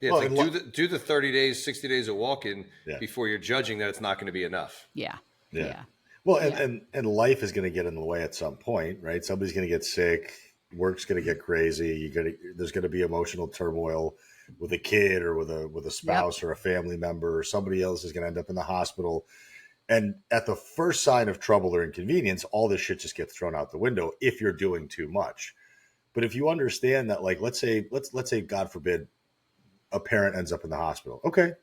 it's like do the 30 days, 60 days of walking before you're judging that it's not going to be enough. Yeah. Well, and life is going to get in the way at some point, right? Somebody's going to get sick. Work's going to get crazy. There's going to be emotional turmoil with a kid or with a spouse or a family member, or somebody else is going to end up in the hospital. And at the first sign of trouble or inconvenience, all this shit just gets thrown out the window if you're doing too much. But if you understand that, like, let's say, God forbid, a parent ends up in the hospital. Okay,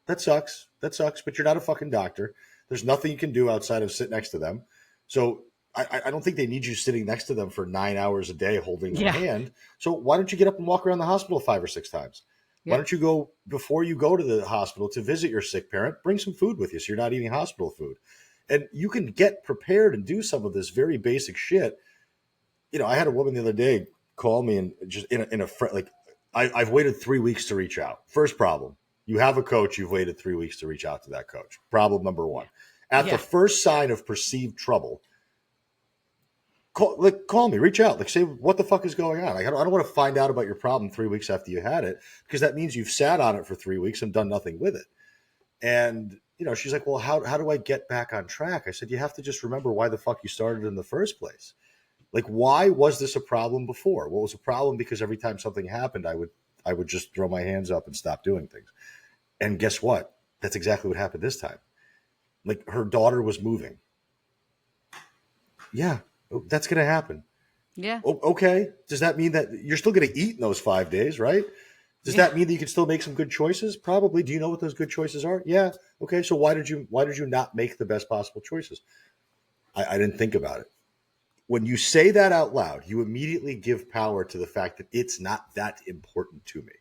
that sucks. But you're not a fucking doctor. There's nothing you can do outside of sit next to them. So I don't think they need you sitting next to them for 9 hours a day holding their hand. So why don't you get up and walk around the hospital 5 or 6 times? Why don't you go, before you go to the hospital to visit your sick parent, bring some food with you so you're not eating hospital food. And you can get prepared and do some of this very basic shit. I had a woman the other day call me and just I've waited 3 weeks to reach out. First problem, you have a coach, you've waited 3 weeks to reach out to that coach. Problem number one. At the first sign of perceived trouble, call me, reach out, say, what the fuck is going on? I don't want to find out about your problem 3 weeks after you had it, because that means you've sat on it for 3 weeks and done nothing with it. And, she's like, well, how do I get back on track? I said, you have to just remember why the fuck you started in the first place. Like, why was this a problem before? Well, it was a problem because every time something happened, I would just throw my hands up and stop doing things. And guess what? That's exactly what happened this time. Like, her daughter was moving. Yeah, that's going to happen. Yeah. Okay. Does that mean that you're still going to eat in those 5 days, right? Does that mean that you can still make some good choices? Probably. Do you know what those good choices are? Yeah. Okay. So why did you not make the best possible choices? I didn't think about it. When you say that out loud, you immediately give power to the fact that it's not that important to me.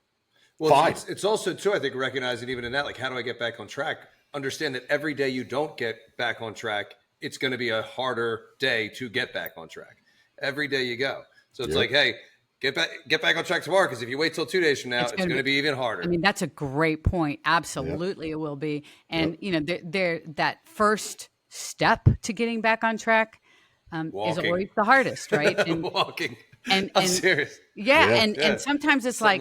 Well, it's also too, I think, recognizing even in that, like, how do I get back on track? Understand that every day you don't get back on track, it's going to be a harder day to get back on track. Every day you go. So it's like, hey, get back on track tomorrow, because if you wait till 2 days from now, it's going to be even harder. I mean, that's a great point. Absolutely, it will be. And that first step to getting back on track is always the hardest, right? And walking. And I'm serious. Yeah, and sometimes it's like,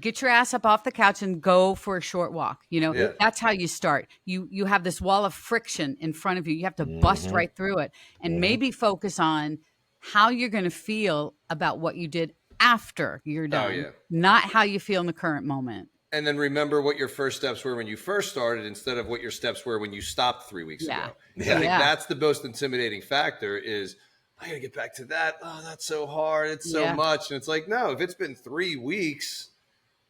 get your ass up off the couch and go for a short walk. That's how you start. You have this wall of friction in front of you. You have to bust right through it, and maybe focus on how you're going to feel about what you did after you're done, not how you feel in the current moment. And then remember what your first steps were when you first started, instead of what your steps were when you stopped 3 weeks ago. I think that's the most intimidating factor is, I got to get back to that. Oh, that's so hard. It's so much. And it's like, no, if it's been 3 weeks,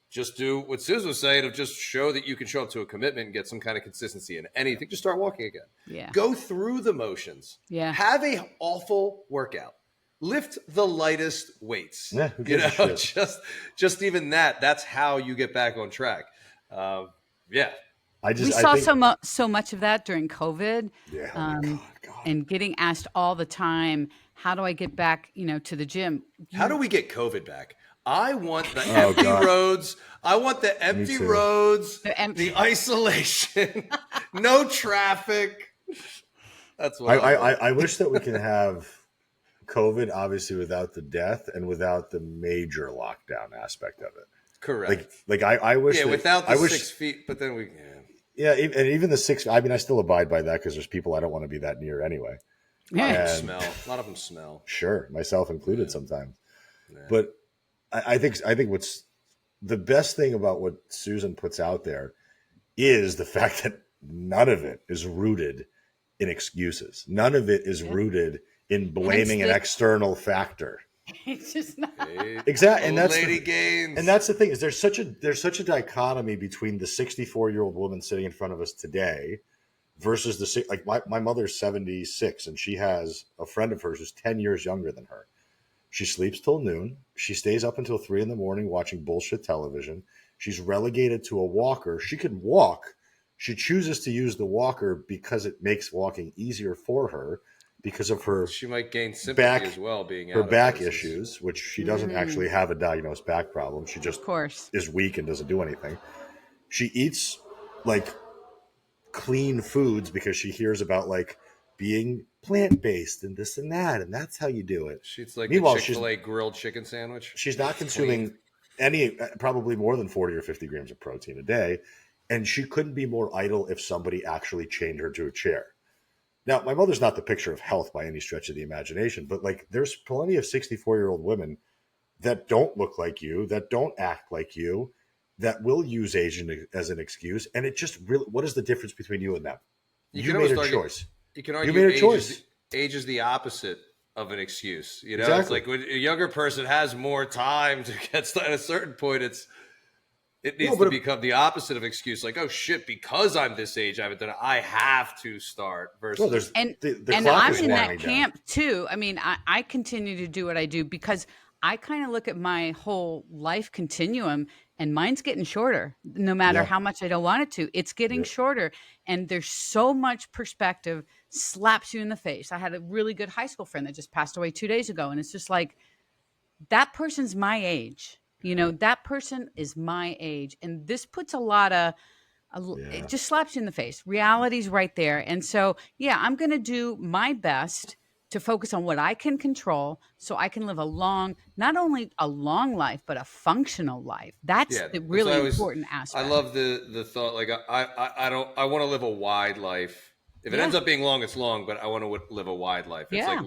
just do what Susan was saying, of just show that you can show up to a commitment and get some kind of consistency in anything. Just start walking again. Yeah. Go through the motions. Yeah. Have a awful workout. Lift the lightest weights. Yeah, who gives a shit? Just even that's how you get back on track. We saw so much of that during COVID. Yeah. God. And getting asked all the time, how do I get back, to the gym? How do we get COVID back? I want the empty roads. I want the empty roads, the isolation, no traffic. That's what I wish that we could have COVID, obviously, without the death and without the major lockdown aspect of it. Correct. I wish. Yeah, without the 6 feet, but then we. Yeah, and even the 6. I mean, I still abide by that because there's people I don't want to be that near anyway. A lot of them smell. Sure, myself included sometimes. Yeah. But I think what's the best thing about what Susan puts out there is the fact that none of it is rooted in excuses. None of it is rooted in blaming an external factor. It's just not exactly, and that's the thing is there's such a dichotomy between the 64-year-old woman sitting in front of us today versus my mother's 76, and she has a friend of hers who's 10 years younger than her. She sleeps till noon. She stays up until 3 a.m. watching bullshit television. She's relegated to a walker. She can walk. She chooses to use the walker because it makes walking easier for her because of her She might gain sympathy as well, being her out back of places. issues, which she doesn't actually have a diagnosed back problem. She just Of course. is weak and doesn't do anything. She eats like clean foods because she hears about like being plant-based and this and that, and that's how you do it. She's like Meanwhile, the Chick-fil-A grilled chicken sandwich. She's not consuming any, probably more than 40 or 50 grams of protein a day, and she couldn't be more idle if somebody actually chained her to a chair. Now, my mother's not the picture of health by any stretch of the imagination, but like there's plenty of 64-year-old women that don't look like you, that don't act like you, that will use age as an excuse. And it just really, what is the difference between you and them? You made a choice. You can argue you made a choice. Age is the opposite of an excuse. You know, Exactly. It's like when a younger person has more time to get at a certain point, it needs to become the opposite of excuse. Like, oh shit, because I'm this age, I haven't done it, I have to start. Versus, well, there's and the and clock I'm is in that winding camp down. too. I mean, I continue to do what I do because I kind of look at my whole life continuum, and mine's getting shorter. No matter how much I don't want it to, it's getting shorter. And there's so much perspective slaps you in the face. I had a really good high school friend that just passed away 2 days ago, and it's just like, that person's my age. You know, that person is my age. And this puts a lot of, it just slaps you in the face. Reality's right there. And so, I'm going to do my best to focus on what I can control so I can live not only a long life, but a functional life. That's the really important aspect. I love the thought, like, I want to live a wide life. If it ends up being long, it's long, but I want to live a wide life. It's like,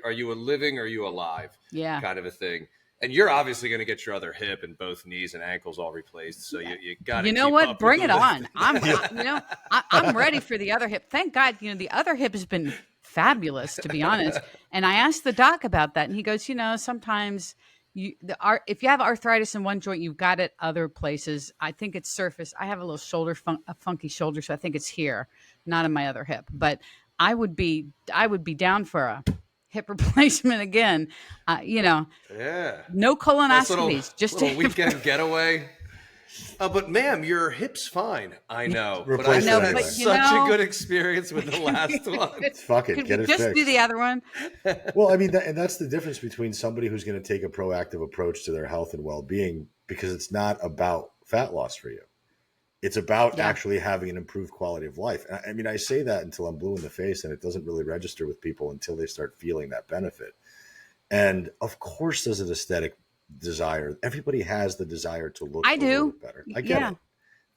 are you a living or are you alive? Yeah. Kind of a thing. And you're obviously going to get your other hip and both knees and ankles all replaced. So you got to, you know what? Bring it on. I'm ready for the other hip. Thank God, the other hip has been fabulous, to be honest. And I asked the doc about that, and he goes, sometimes if you have arthritis in one joint, you've got it other places. I think it's surface. I have a little a funky shoulder, so I think it's here, not in my other hip. But I would be down for a hip replacement again. No colonoscopies. Just a weekend getaway. But ma'am, your hip's fine. I know. But I had such a good experience with the last one. Fuck it. Could get we it just fixed. do the other one? Well, I mean, and that's the difference between somebody who's going to take a proactive approach to their health and well-being, because it's not about fat loss for you. It's about actually having an improved quality of life. I mean, I say that until I'm blue in the face, and it doesn't really register with people until they start feeling that benefit. And of course, there's an aesthetic desire. Everybody has the desire to look a little bit better. I get it.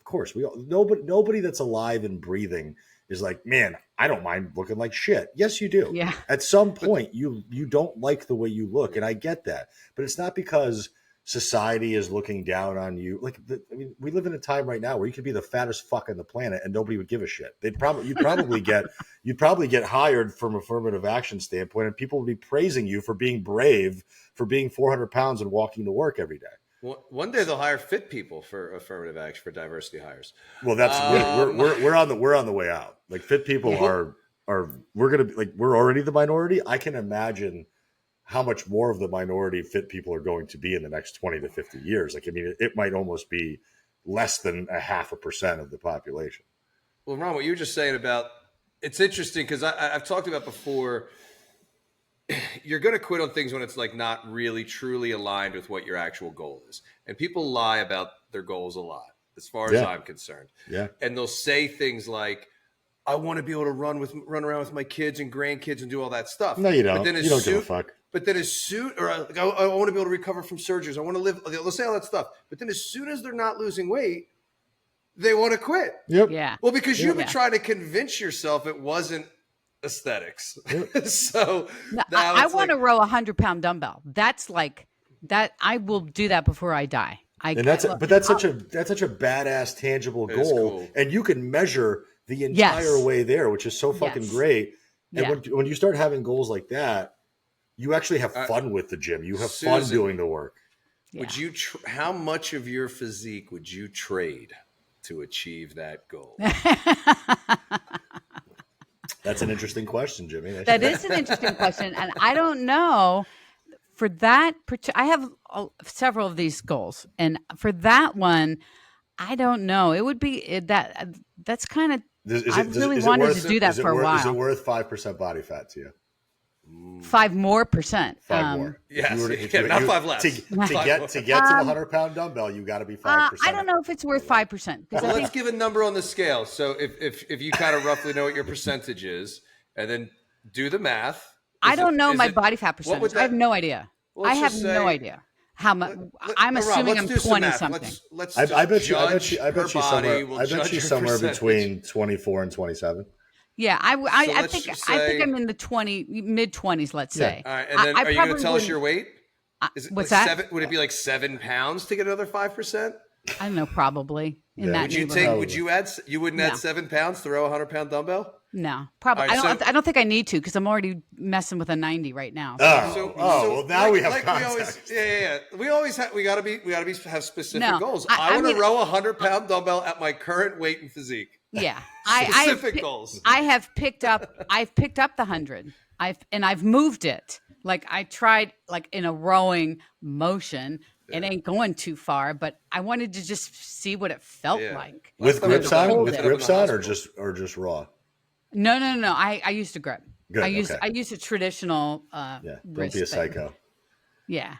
Of course, nobody that's alive and breathing is like, man, I don't mind looking like shit. Yes, you do. Yeah. At some point, you don't like the way you look, and I get that. But it's not because society is looking down on you. We live in a time right now where you could be the fattest fuck on the planet and nobody would give a shit. You'd probably get hired from affirmative action standpoint, and people would be praising you for being brave, for being 400 pounds and walking to work every day. Well, one day they'll hire fit people for affirmative action, for diversity hires. Well, that's we're on the way out. Like, fit people are we're gonna be like, we're already the minority. I can imagine how much more of the minority fit people are going to be in the next 20 to 50 years. Like, I mean, it might almost be less than 0.5% of the population. Well, Ron, what you were just saying about, it's interesting because I've talked about before, you're going to quit on things when it's like not really truly aligned with what your actual goal is. And people lie about their goals a lot, as far as I'm concerned. Yeah. And they'll say things like, I want to be able to run around with my kids and grandkids and do all that stuff. No, you don't. But then you don't give a fuck. But then as soon, or like, I want to be able to recover from surgeries. I want to live. They'll say all that stuff. But then as soon as they're not losing weight, they want to quit. Yep. Yeah. Well, because you've been trying to convince yourself it wasn't aesthetics. Yep. So no, I want to row 100-pound dumbbell. That's like that. I will do that before I die. That's such a badass tangible goal, cool. And you can measure the entire way there, which is so fucking great. And when you start having goals like that, you actually have fun with the gym. You have fun doing the work. Would you? How much of your physique would you trade to achieve that goal? That's an interesting question, Jimmy. That is an interesting question, and I don't know. for that, I have several of these goals, and for that one, I don't know. It would be that's kind of. I've really wanted to do that for a while. Is it worth 5% body fat to you? 5% more. 5 more. Yes, not 5 less. To get to the 100-pound dumbbell, you got to be 5%. I don't know if it's worth 5%. Well, let's give a number on the scale. So if you kind of roughly know what your percentage is, and then do the math. I don't know my body fat percentage. I have no idea. I have no idea how much. I'm assuming I'm 20 something. I bet you somewhere between 24 and 27. Yeah, I think I'm in the mid 20s. Let's say. All right, and then are you going to tell us your weight? Is it what's like that? Would it be like 7 pounds to get another 5%? I don't know, probably in that. Would you add? You wouldn't add 7 pounds to throw a 100-pound dumbbell? No, probably. Right, I don't think I need to because I'm already messing with a 90 right now. Well, now we have context. We gotta have specific goals. I want to row a 100-pound dumbbell at my current weight and physique. Yeah, specific goals. I've picked up the 100. I've moved it. Like I tried like in a rowing motion. It ain't going too far, but I wanted to just see what it felt like. With grips on, or just raw? No. I used a grip. Good, I used a traditional don't be a psycho. Yeah.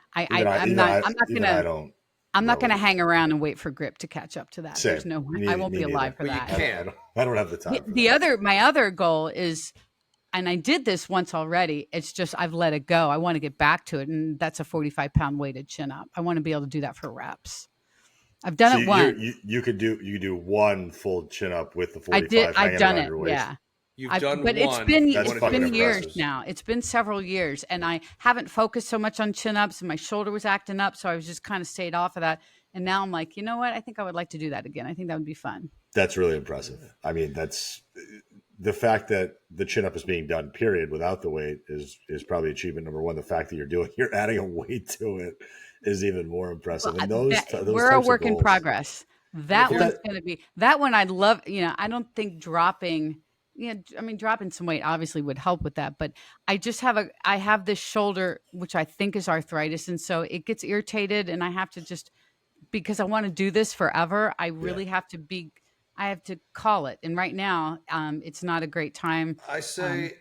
I'm not gonna hang around and wait for grip to catch up to that. Same. There's no way. I won't be alive for that. You can. I don't have the time. My other goal is, and I did this once already. It's just I've let it go. I want to get back to it, and that's a 45-pound weighted chin up. I want to be able to do that for reps. I've done it once. You could do one full chin up with the 45. I've done it. Yeah. But it's been years now. It's been several years, and I haven't focused so much on chin ups, and my shoulder was acting up, so I was just kind of stayed off of that. And now I'm like, you know what? I think I would like to do that again. I think that would be fun. That's really impressive. I mean, that's the fact that the chin up is being done, period, without the weight is probably achievement number one. The fact that you're adding a weight to it is even more impressive. And those we're a work in progress. That one's going to be that one. I'd love. I don't think dropping. Dropping some weight obviously would help with that, but I have this shoulder, which I think is arthritis. And so it gets irritated and I have to because I want to do this forever. I really have to call it. And right now it's not a great time. I say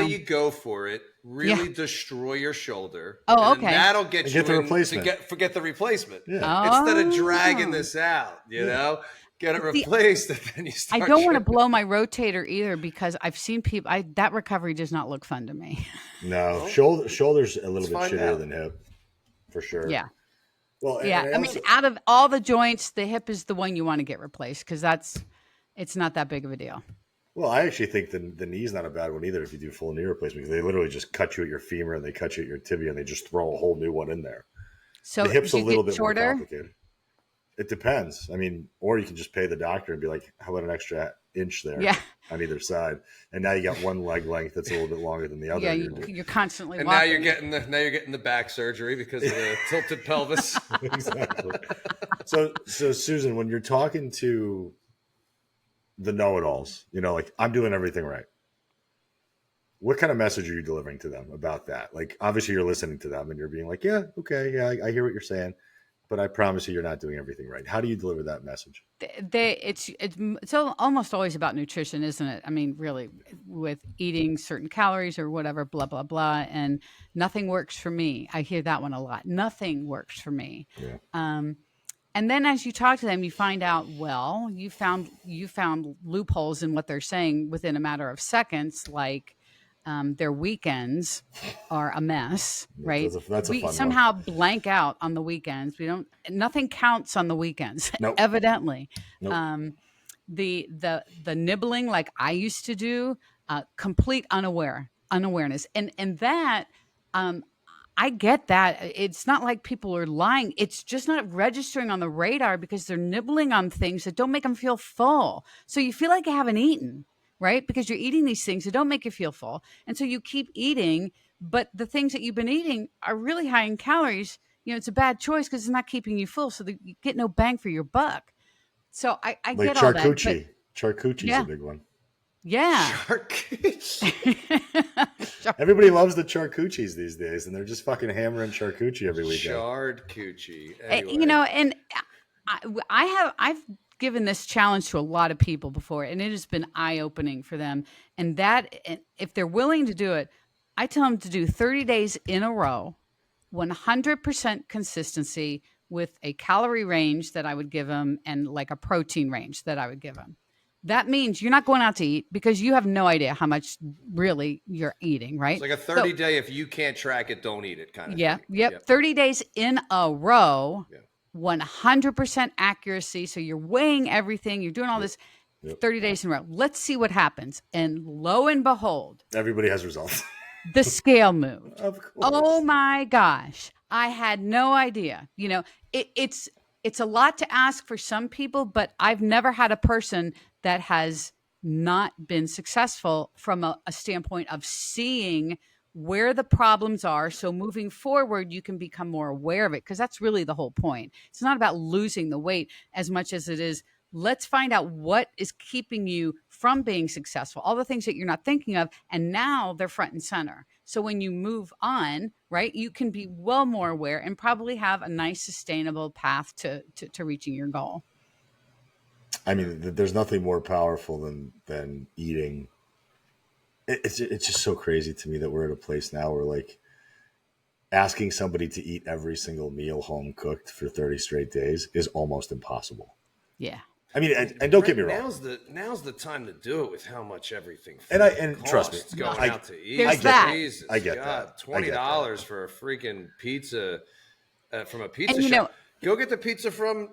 you go for it. Really destroy your shoulder. Oh, okay. That'll get you the replacement. Forget the repliment. Yeah. Instead of dragging this out, you know? Get it replaced, and then you start. I don't want to blow my rotator either because I've seen people. That recovery does not look fun to me. No, shoulder's a little bit shittier than hip, for sure. Yeah. Well, yeah. Out of all the joints, the hip is the one you want to get replaced because it's not that big of a deal. Well, I actually think the knee's not a bad one either if you do full knee replacement because they literally just cut you at your femur and they cut you at your tibia and they just throw a whole new one in there. So the hip's a little bit shorter? more complicated. It depends. I mean, or you can just pay the doctor and be like, how about an extra inch there on either side? And now you got one leg length that's a little bit longer than the other. Yeah, you're constantly and walking. now you're getting the back surgery because of the tilted pelvis. Exactly. So Susan, when you're talking to the know-it-alls, like I'm doing everything right. What kind of message are you delivering to them about that? Like, obviously you're listening to them and you're being like, yeah, okay. Yeah, I hear what you're saying. But I promise you're not doing everything right. How do you deliver that message? It's almost always about nutrition, isn't it? I mean, really, with eating certain calories or whatever, blah, blah, blah. And nothing works for me. I hear that one a lot. Nothing works for me. Yeah. And then as you talk to them, you find out, you found loopholes in what they're saying within a matter of seconds, like their weekends are a mess, right? That's a fun somehow one. Blank out on the weekends. Nothing counts on the we-kends, nope. Evidently. Nope. The nibbling like I used to do, complete unawareness. And that, I get that. It's not like people are lying. It's just not registering on the radar because they're nibbling on things that don't make them feel full. So you feel like you haven't eaten. Right? Because you're eating these things that don't make you feel full. And so you keep eating, but the things that you've been eating are really high in calories. It's a bad choice because it's not keeping you full. So you get no bang for your buck. So I get all that. Charcuterie is a big one. Yeah. Charcuterie. Everybody loves the charcuteries these days, and they're just fucking hammering charcuterie every weekend. Charcuterie. You know, and I've given this challenge to a lot of people before, and it has been eye-opening for them. And if they're willing to do it, I tell them to do 30 days in a row, 100% consistency with a calorie range that I would give them and like a protein range that I would give them. That means you're not going out to eat because you have no idea how much really you're eating, right? It's like a 30-day, if you can't track it, don't eat it kind of thing. Yep. 30 days in a row, 100% accuracy. So you're weighing everything. You're doing all this 30 days in a row. Let's see what happens. And lo and behold. Everybody has results. The scale moved. Of course. Oh my gosh. I had no idea. You know, it's a lot to ask for some people, but I've never had a person that has not been successful from a standpoint of seeing where the problems are. So moving forward, you can become more aware of it, because that's really the whole point. It's not about losing the weight as much as it is, let's find out what is keeping you from being successful, all the things that you're not thinking of, and now they're front and center. So when you move on, right, you can be well more aware and probably have a nice, sustainable path to reaching your goal. I mean, there's nothing more powerful than eating. It's just so crazy to me that we're at a place now where, like, asking somebody to eat every single meal home cooked for 30 straight days is almost impossible. Yeah. I mean, and don't get me wrong. Now's the time to do it with how much everything. And trust me, going out to eat. There's that. Jesus I get God, that. $20 for a freaking pizza from a pizza and, shop. Go get the pizza from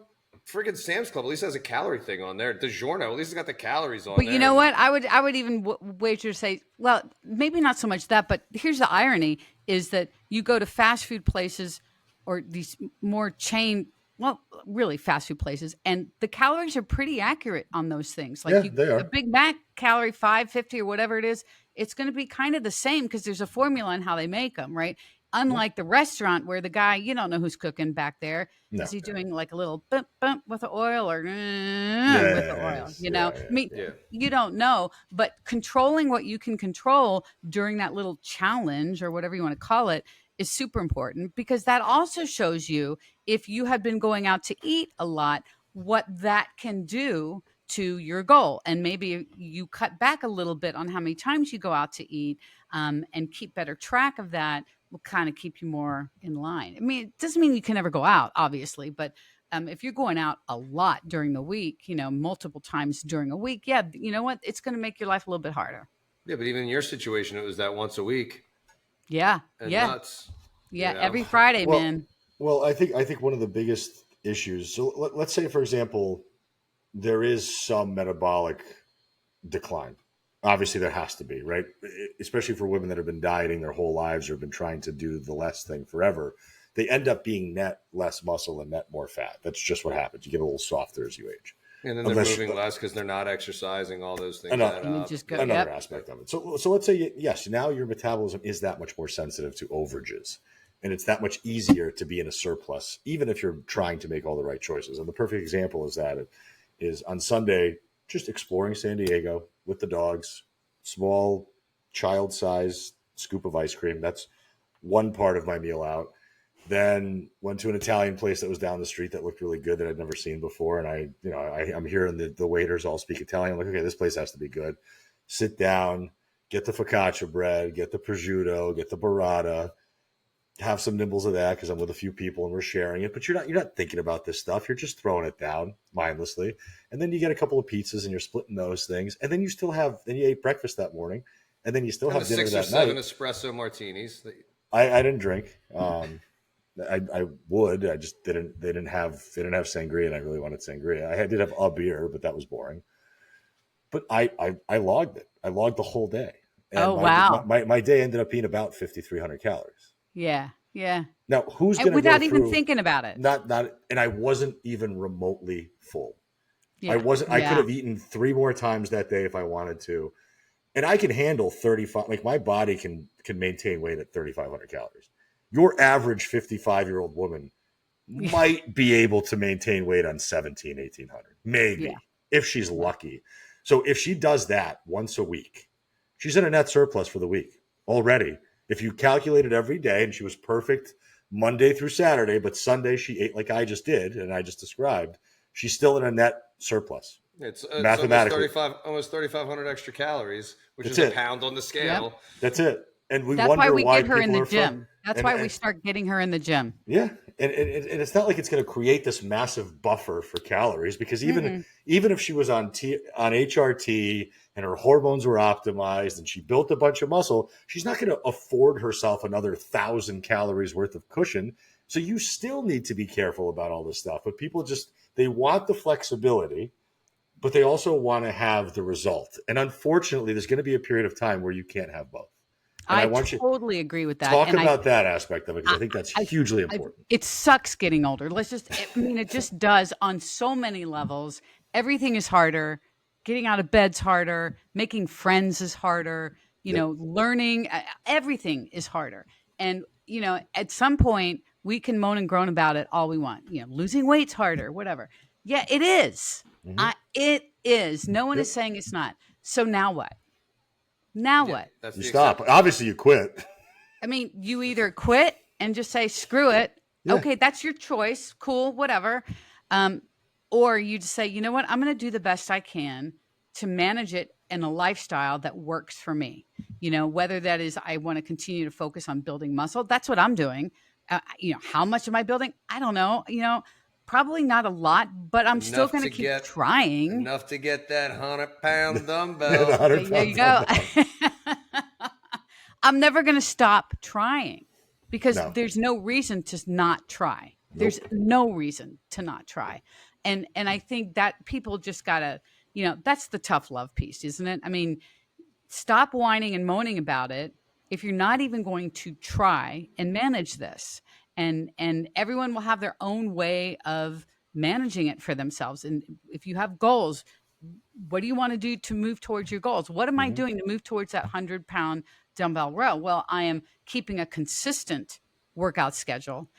freaking Sam's Club. At least it has a calorie thing on there. DiGiorno, at least it's got the calories on there. But you know what? I would even wager to say, well, maybe not so much that, but here's the irony is that you go to fast food places or these more chain, well, really fast food places, and the calories are pretty accurate on those things. Like they are. A Big Mac calorie 550 or whatever it is, it's going to be kind of the same because there's a formula on how they make them, right? Unlike the restaurant where the guy, you don't know who's cooking back there. No. Is he doing like a little bump with the oil or with the oil? You know, I mean, you don't know, but controlling what you can control during that little challenge or whatever you want to call it is super important, because that also shows you, if you have been going out to eat a lot, what that can do to your goal. And maybe you cut back a little bit on how many times you go out to eat, and keep better track of that will kind of keep you more in line. I mean, it doesn't mean you can never go out, obviously, but if you're going out a lot during the week, you know, multiple times during a week, you know what? It's going to make your life a little bit harder. Yeah, but even in your situation, it was that once a week. Yeah. Nuts. Yeah. You know? Every Friday, man. Well, I think one of the biggest issues. So let's say, for example, there is some metabolic decline. Obviously, there has to be, right? Especially for women that have been dieting their whole lives or have been trying to do the less thing forever. They end up being net less muscle and net more fat. That's just what happens. You get a little softer as you age. And then they're moving less because they're not exercising, all those things. Another aspect of it. So let's say, yes, now your metabolism is that much more sensitive to overages. And it's that much easier to be in a surplus, even if you're trying to make all the right choices. And the perfect example is on Sunday, just exploring San Diego with the dogs, small child-sized scoop of ice cream. That's one part of my meal out. Then went to an Italian place that was down the street that looked really good that I'd never seen before. And I'm hearing the waiters all speak Italian. I'm like, okay, this place has to be good. Sit down, get the focaccia bread, get the prosciutto, get the burrata, have some nibbles of that because I'm with a few people and we're sharing it. But you're not thinking about this stuff. You're just throwing it down mindlessly. And then you get a couple of pizzas and you're splitting those things. And then you ate breakfast that morning. And then you still have dinner that night. 6 or 7 espresso martinis. I didn't drink. I would. I just didn't. They didn't have sangria, and I really wanted sangria. I did have a beer, but that was boring. But I logged it. I logged the whole day. And wow! My day ended up being about 5,300 calories. Yeah. Now, who's going to without even thinking about it? Not, and I wasn't even remotely full. Yeah. I wasn't. I could have eaten 3 more times that day if I wanted to, and I can handle 35. Like my body can maintain weight at 3,500 calories. Your average 55-year-old woman might be able to maintain weight on 1,800, maybe, if she's lucky. So if she does that once a week, she's in a net surplus for the week. already. If you calculated every day and she was perfect Monday through Saturday, but Sunday she ate like I just did and I just described, she's still in a net surplus. It's mathematically almost 3,500 extra calories, which That's is it. a pound on the scale. Yep. That's it. And we That's wonder why we why get her in people the are gym. That's why we and start getting her in the gym. yeah, and it's not like it's going to create this massive buffer for calories, because Mm-mm. even if she was on HRT and her hormones were optimized and she built a bunch of muscle, she's not going to afford herself another 1,000 calories worth of cushion. So you still need to be careful about all this stuff. But people they want the flexibility, but they also want to have the result. And unfortunately, there's going to be a period of time where you can't have both. And I want you totally agree with that. talk And about that aspect of it, because I think that's hugely important. It sucks getting older. It just does on so many levels. Everything is harder. Getting out of bed's harder. Making friends is harder. Learning, everything is harder. And, at some point we can moan and groan about it all we want. Losing weight's harder, whatever. Yeah, it is. Mhm. It is. No one Yep. is saying it's not. So now what? Now what? That's You the stop. acceptance. Obviously, you quit. I mean, you either quit and just say, screw it. Yeah. Okay, that's your choice. Cool, whatever. Or you just say, you know what? I'm going to do the best I can to manage it in a lifestyle that works for me. Whether that is I want to continue to focus on building muscle. That's what I'm doing. How much am I building? I don't know. Probably not a lot, but I'm still going to keep trying. Enough to get that 100-pound dumbbell. There you go. I'm never going to stop trying, because there's no reason to not try. There's no reason to not try. And I think that people just got to, that's the tough love piece, isn't it? I mean, stop whining and moaning about it if you're not even going to try and manage this. And everyone will have their own way of managing it for themselves. And if you have goals, what do you want to do to move towards your goals? What am I doing to move towards that 100-pound dumbbell row? Well, I am keeping a consistent workout schedule.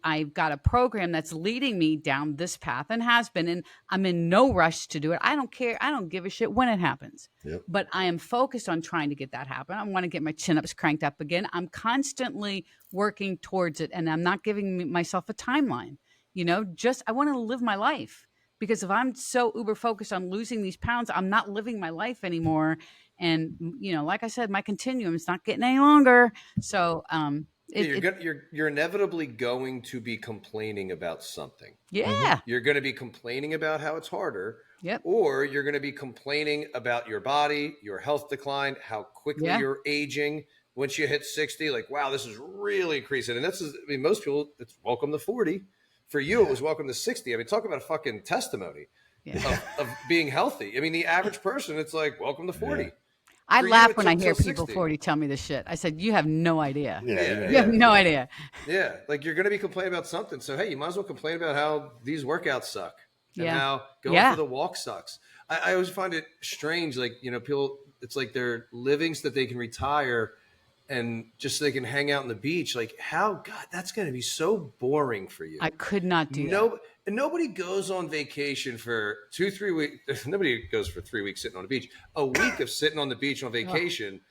I've got a program that's leading me down this path and has been, and I'm in no rush to do it. I don't care. I don't give a shit when it happens. Yep. But I am focused on trying to get that happen. I want to get my chin-ups cranked up again. I'm constantly working towards it, and I'm not giving myself a timeline. I want to live my life, because if I'm so uber focused on losing these pounds, I'm not living my life anymore. And, like I said, my continuum is not getting any longer. So, you're inevitably going to be complaining about something. Yeah. You're going to be complaining about how it's harder. Yep. Or you're going to be complaining about your body, your health decline, how quickly you're aging. Once you hit 60, like, wow, this is really increasing. And most people, it's welcome to 40. For you, it was welcome to 60. I mean, talk about a fucking testimony of being healthy. I mean, the average person, it's like, welcome to 40. Yeah. I laugh when I hear people 40 tell me this shit. I said, you have no idea. You have no idea. Yeah. Like, you're going to be complaining about something. So, hey, you might as well complain about how these workouts suck and how going for the walk sucks. I always find it strange. Like, people, it's like they're living so that they can retire and just so they can hang out on the beach. Like, God, that's going to be so boring for you. I could not do that. And nobody goes on vacation for 2-3 weeks. Nobody goes for 3 weeks sitting on the beach. A week of sitting on the beach on vacation.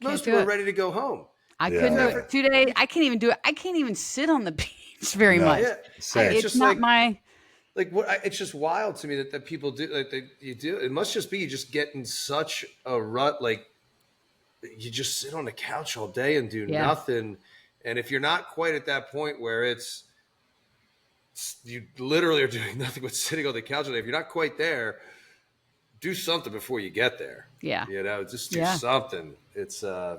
Most people are ready to go home. I couldn't do it for 2 days. I can't even do it. I can't even sit on the beach very much. Yeah. It's just not my... Like, it's just wild to me that people do. Like, you do. It must just be you just get in such a rut. Like, you just sit on the couch all day and do nothing. And if you're not quite at that point where you literally are doing nothing but sitting on the couch all day, if you're not quite there, do something before you get there. Yeah. Just do something. It's, I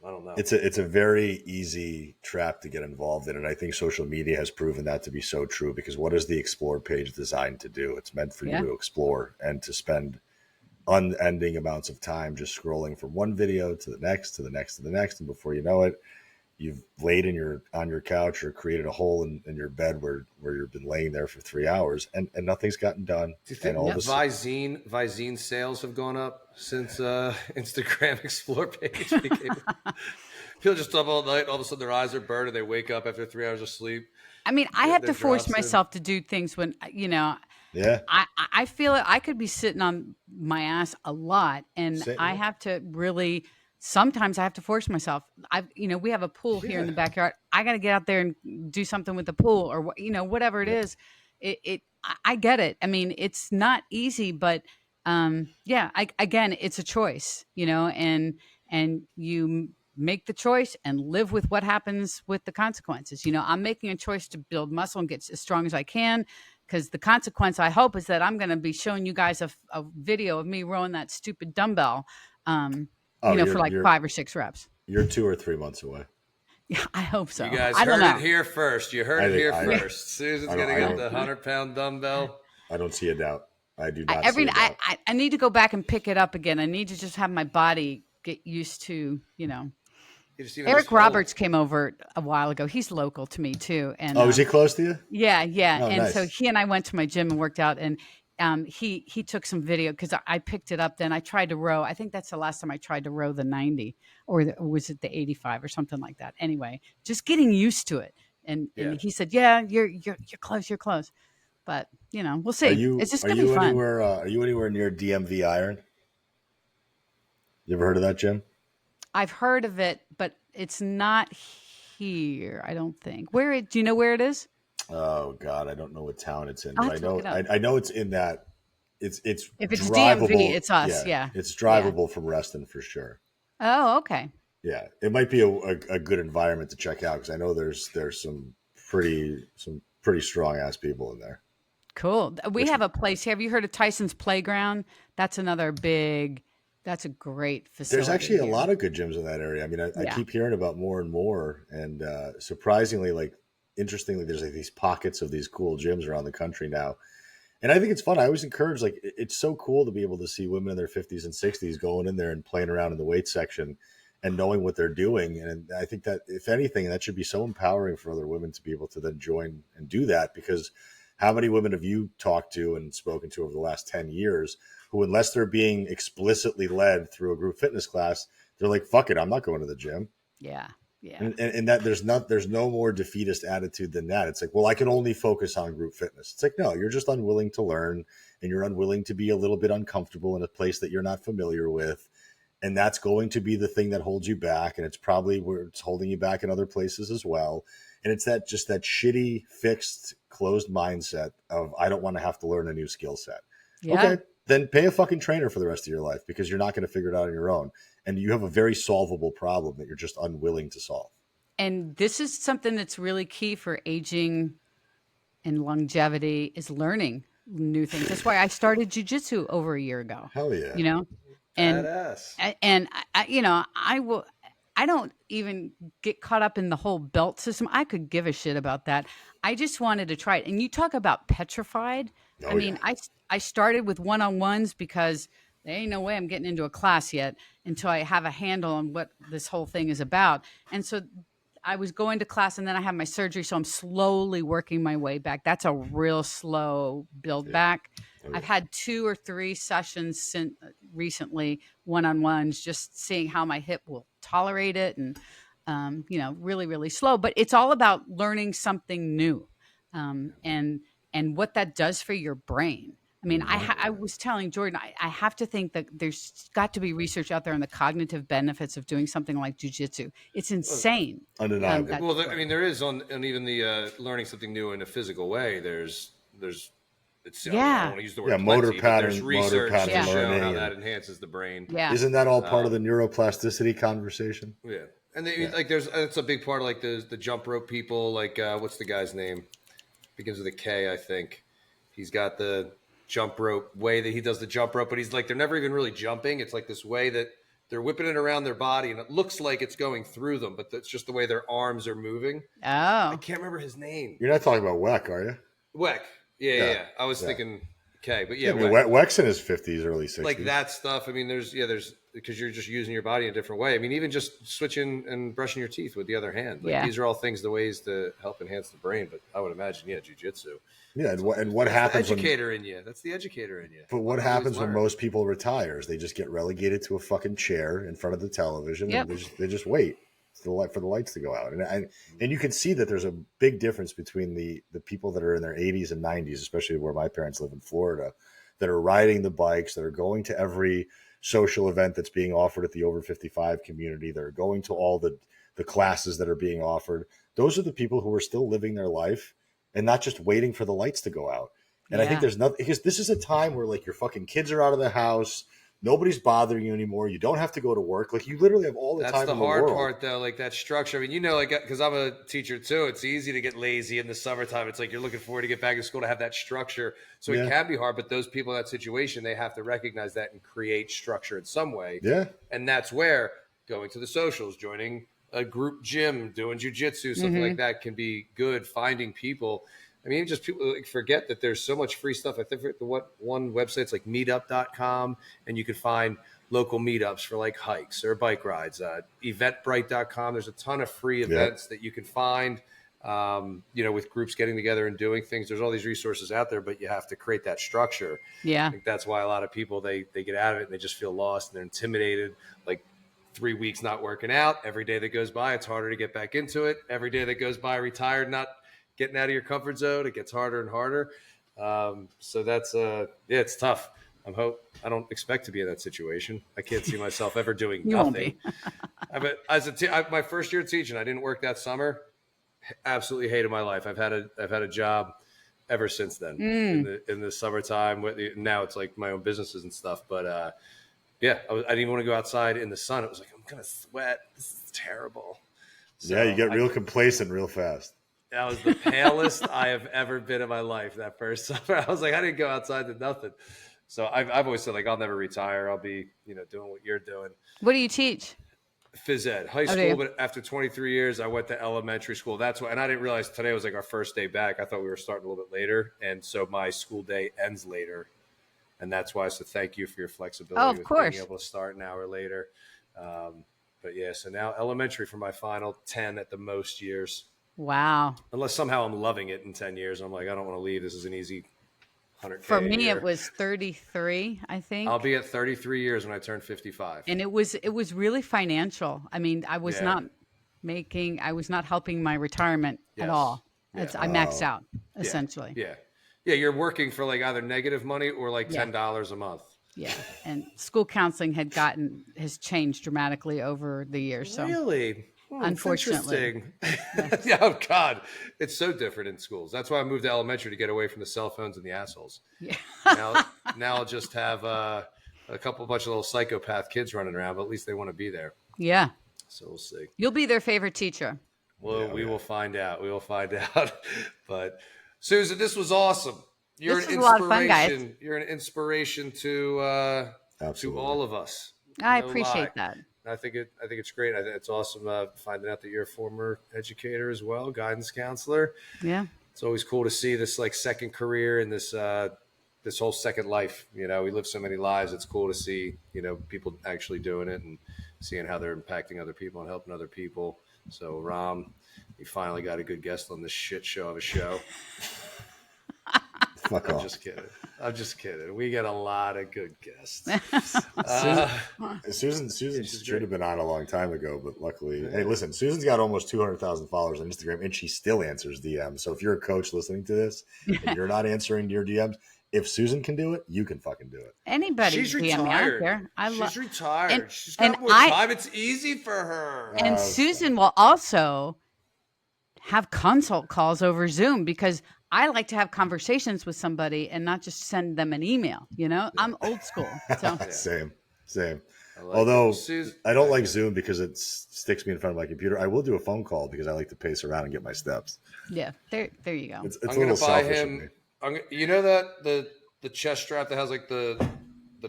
don't know. It's a very easy trap to get involved in. And I think social media has proven that to be so true, because what is the Explore page designed to do? It's meant for you to explore and to spend unending amounts of time just scrolling from one video to the next, to the next, to the next. And before you know it, you've laid on your couch or created a hole in your bed where you've been laying there for 3 hours and nothing's gotten done. Do you think Visine sales have gone up since Instagram Explore page became? People just up all night, all of a sudden their eyes are burned and they wake up after 3 hours of sleep. I mean, I have to force myself to do things when, I feel it. I could be sitting on my ass a lot, and I have to really sometimes I have to force myself. We have a pool here in the backyard. I got to get out there and do something with the pool, or whatever it is. I get it. I mean, it's not easy, but again, it's a choice, and you make the choice and live with what happens with the consequences. I'm making a choice to build muscle and get as strong as I can, because the consequence, I hope, is that I'm going to be showing you guys a video of me rowing that stupid dumbbell, for like 5 or 6 reps. You're 2 or 3 months away. Yeah, I hope so. You guys I don't know. it here first. You heard it here first. Susan's going to get the 100-pound dumbbell. I don't see a doubt. I do not see a doubt. I need to go back and pick it up again. I need to just have my body get used to, Eric Roberts came over a while ago. He's local to me too. And is he close to you? Yeah. Oh, and nice. So he and I went to my gym and worked out, and he took some video, because I picked it up. Then I tried to row. I think that's the last time I tried to row the 90, or was it the 85 or something like that. Anyway, just getting used to it. And he said, "Yeah, you're close. You're close." But we'll see. It's just gonna be fun. Are you anywhere near DMV Iron? You ever heard of that, Jim? I've heard of it, but it's not here, I don't think. Do you know where it is? Oh God, I don't know what town it's in, but I know it's in that. It's if it's drivable. DMV, it's us. Yeah. It's drivable from Reston for sure. Oh, okay. Yeah, it might be a good environment to check out, because I know there's some pretty strong ass people in there. Cool. We have a place. Have you heard of Tyson's Playground? That's another big. That's a great facility. There's actually a lot of good gyms in that area. I mean, I keep hearing about more and more, and surprisingly, interestingly, there's these pockets of these cool gyms around the country now. And I think it's fun. I always encourage, it's so cool to be able to see women in their 50s and 60s going in there and playing around in the weight section and knowing what they're doing. And I think that, if anything, that should be so empowering for other women to be able to then join and do that, because how many women have you talked to and spoken to over the last 10 years who, unless they're being explicitly led through a group fitness class, they're like, fuck it, I'm not going to the gym. Yeah. Yeah. And that there's no more defeatist attitude than that. It's like, well, I can only focus on group fitness. It's like, no, you're just unwilling to learn, and you're unwilling to be a little bit uncomfortable in a place that you're not familiar with. And that's going to be the thing that holds you back. And it's probably where it's holding you back in other places as well. And it's that shitty, fixed, closed mindset of, I don't want to have to learn a new skill set. Yeah. Okay, then pay a fucking trainer for the rest of your life, because you're not going to figure it out on your own. And you have a very solvable problem that you're just unwilling to solve. And this is something that's really key for aging and longevity, is learning new things. That's why I started jiu-jitsu over a year ago. Hell yeah. And badass. And I don't even get caught up in the whole belt system. I could give a shit about that. I just wanted to try it. And you talk about petrified. I started with one-on-ones because there ain't no way I'm getting into a class yet until I have a handle on what this whole thing is about. And so I was going to class, and then I had my surgery. So I'm slowly working my way back. That's a real slow build back. I've had 2 or 3 sessions recently, one-on-ones, just seeing how my hip will tolerate it, and, really, really slow. But it's all about learning something new, and what that does for your brain. I mean, I was telling Jordan, I have to think that there's got to be research out there on the cognitive benefits of doing something like jiu-jitsu. It's insane. Undeniable. There is on even the learning something new in a physical way. I don't want to use the word motor pattern. There's research to show learning how that enhances the brain. Yeah. Isn't that all part of the neuroplasticity conversation? Yeah. And it's a big part of the jump rope people. What's the guy's name? Begins with a K, I think. He's got the jump rope way that he does the jump rope, but he's they're never even really jumping. It's this way that they're whipping it around their body, and it looks like it's going through them, but that's just the way their arms are moving. Oh. I can't remember his name. You're not talking about Weck, are you? Weck. Yeah. I was thinking K, but Weck's in his 50s, early 60s. That stuff. There's because you're just using your body in a different way. Even just switching and brushing your teeth with the other hand. These are all the ways to help enhance the brain. But I would imagine, jiu-jitsu. Yeah, and what happens? That's the educator in you. But what happens when most people retire? They just get relegated to a fucking chair in front of the television, and they just wait for the lights to go out. And you can see that there's a big difference between the people that are in their 80s and 90s, especially where my parents live in Florida, that are riding the bikes, that are going to every social event that's being offered at the over 55 community. They're going to all the classes that are being offered. Those are the people who are still living their life and not just waiting for the lights to go out. And I think there's nothing, because this is a time where like your fucking kids are out of the house. Nobody's bothering you anymore. You don't have to go to work. Like you literally have all the time in the world. That's the hard part though, like that structure. I mean, you know, like, because I'm a teacher too, it's easy to get lazy in the summertime. It's like you're looking forward to get back to school to have that structure. So it can be hard, but those people in that situation, they have to recognize that and create structure in some way. Yeah. And that's where going to the socials, joining a group gym, doing jujitsu, something like that can be good. Finding people. I mean, just people like forget that there's so much free stuff. I think one website's like meetup.com, and you can find local meetups for like hikes or bike rides. Eventbrite.com. There's a ton of free events that you can find, with groups getting together and doing things. There's all these resources out there, but you have to create that structure. Yeah. I think that's why a lot of people, they get out of it and they just feel lost and they're intimidated. Like 3 weeks not working out. Every day that goes by, it's harder to get back into it. Every day that goes by, retired, not getting out of your comfort zone, it gets harder and harder. So that's it's tough. I don't expect to be in that situation. I can't see myself ever doing nothing. My first year teaching, I didn't work that summer. Absolutely hated my life. I've had a job ever since then in the summertime. Now it's like my own businesses and stuff. But I didn't even want to go outside in the sun. It was like, I'm gonna sweat. This is terrible. So you get real complacent real fast. That was the palest I have ever been in my life that first summer. I was like, I didn't go outside to nothing. So I've always said, like, I'll never retire. I'll be, doing what you're doing. What do you teach? Phys ed, high school. But after 23 years, I went to elementary school. That's why, and I didn't realize today was like our first day back. I thought we were starting a little bit later. And so my school day ends later. And that's why. So thank you for your flexibility with being able to start an hour later. But yeah, so now elementary for my final 10 at the most years. Wow. Unless somehow I'm loving it in 10 years. I'm like, I don't want to leave. This is an easy 100K For me, it was 33, I think. I'll be at 33 years when I turn 55. And it was really financial. I mean, I was not helping my retirement at all. I maxed out, essentially. Yeah. You're working for like either negative money or like $10 a month. Yeah. And school counseling has changed dramatically over the years. So really? Unfortunately. Yeah, oh God, it's so different in schools. That's why I moved to elementary, to get away from the cell phones and the assholes. Yeah. now I'll just have bunch of little psychopath kids running around, but at least they want to be there. Yeah. So we'll see. You'll be their favorite teacher. Well, we will find out. But Susan, this was awesome. You're an inspiration. A lot of fun, guys. You're an inspiration to all of us. I appreciate that. I think it's great. I think it's awesome finding out that you're a former educator as well, guidance counselor. Yeah, it's always cool to see this like second career and this whole second life. We live so many lives. It's cool to see people actually doing it and seeing how they're impacting other people and helping other people. So Ram, you finally got a good guest on this shit show of a show. Fuck off. I'm just kidding. We get a lot of good guests. Susan should have been on a long time ago, but luckily, hey, listen, Susan's got almost 200,000 followers on Instagram, and she still answers DMs. So if you're a coach listening to this and you're not answering your DMs, if Susan can do it, you can fucking do it. Anybody? She's retired. She's retired. She's got more time. It's easy for her. And Susan will also have consult calls over Zoom, because I like to have conversations with somebody and not just send them an email. I'm old school. So. Same. Although I don't like Zoom because it sticks me in front of my computer. I will do a phone call because I like to pace around and get my steps. Yeah, there you go. It's a little selfish of me. That the chest strap that has like the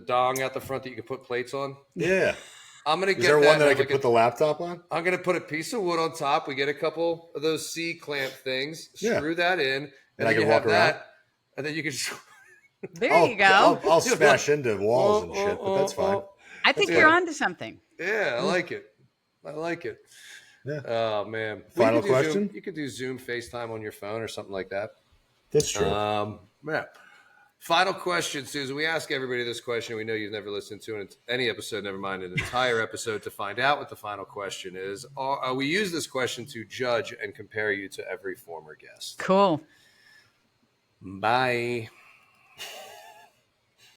dong out the front that you can put plates on? Yeah. I'm going to get Is there one that I can put the laptop on? I'm going to put a piece of wood on top. We get a couple of those C-clamp things, screw that in. And I can walk around. And then you can There you go. I'll smash into walls and shit, but that's fine. I think you're onto something. Yeah, I like it. Yeah. Oh, man. Final question? You could do Zoom FaceTime on your phone or something like that. That's true. Yeah. Final question, Susan. We ask everybody this question. We know you've never listened to any episode, never mind an entire episode, to find out what the final question is. We use this question to judge and compare you to every former guest. Cool. Bye.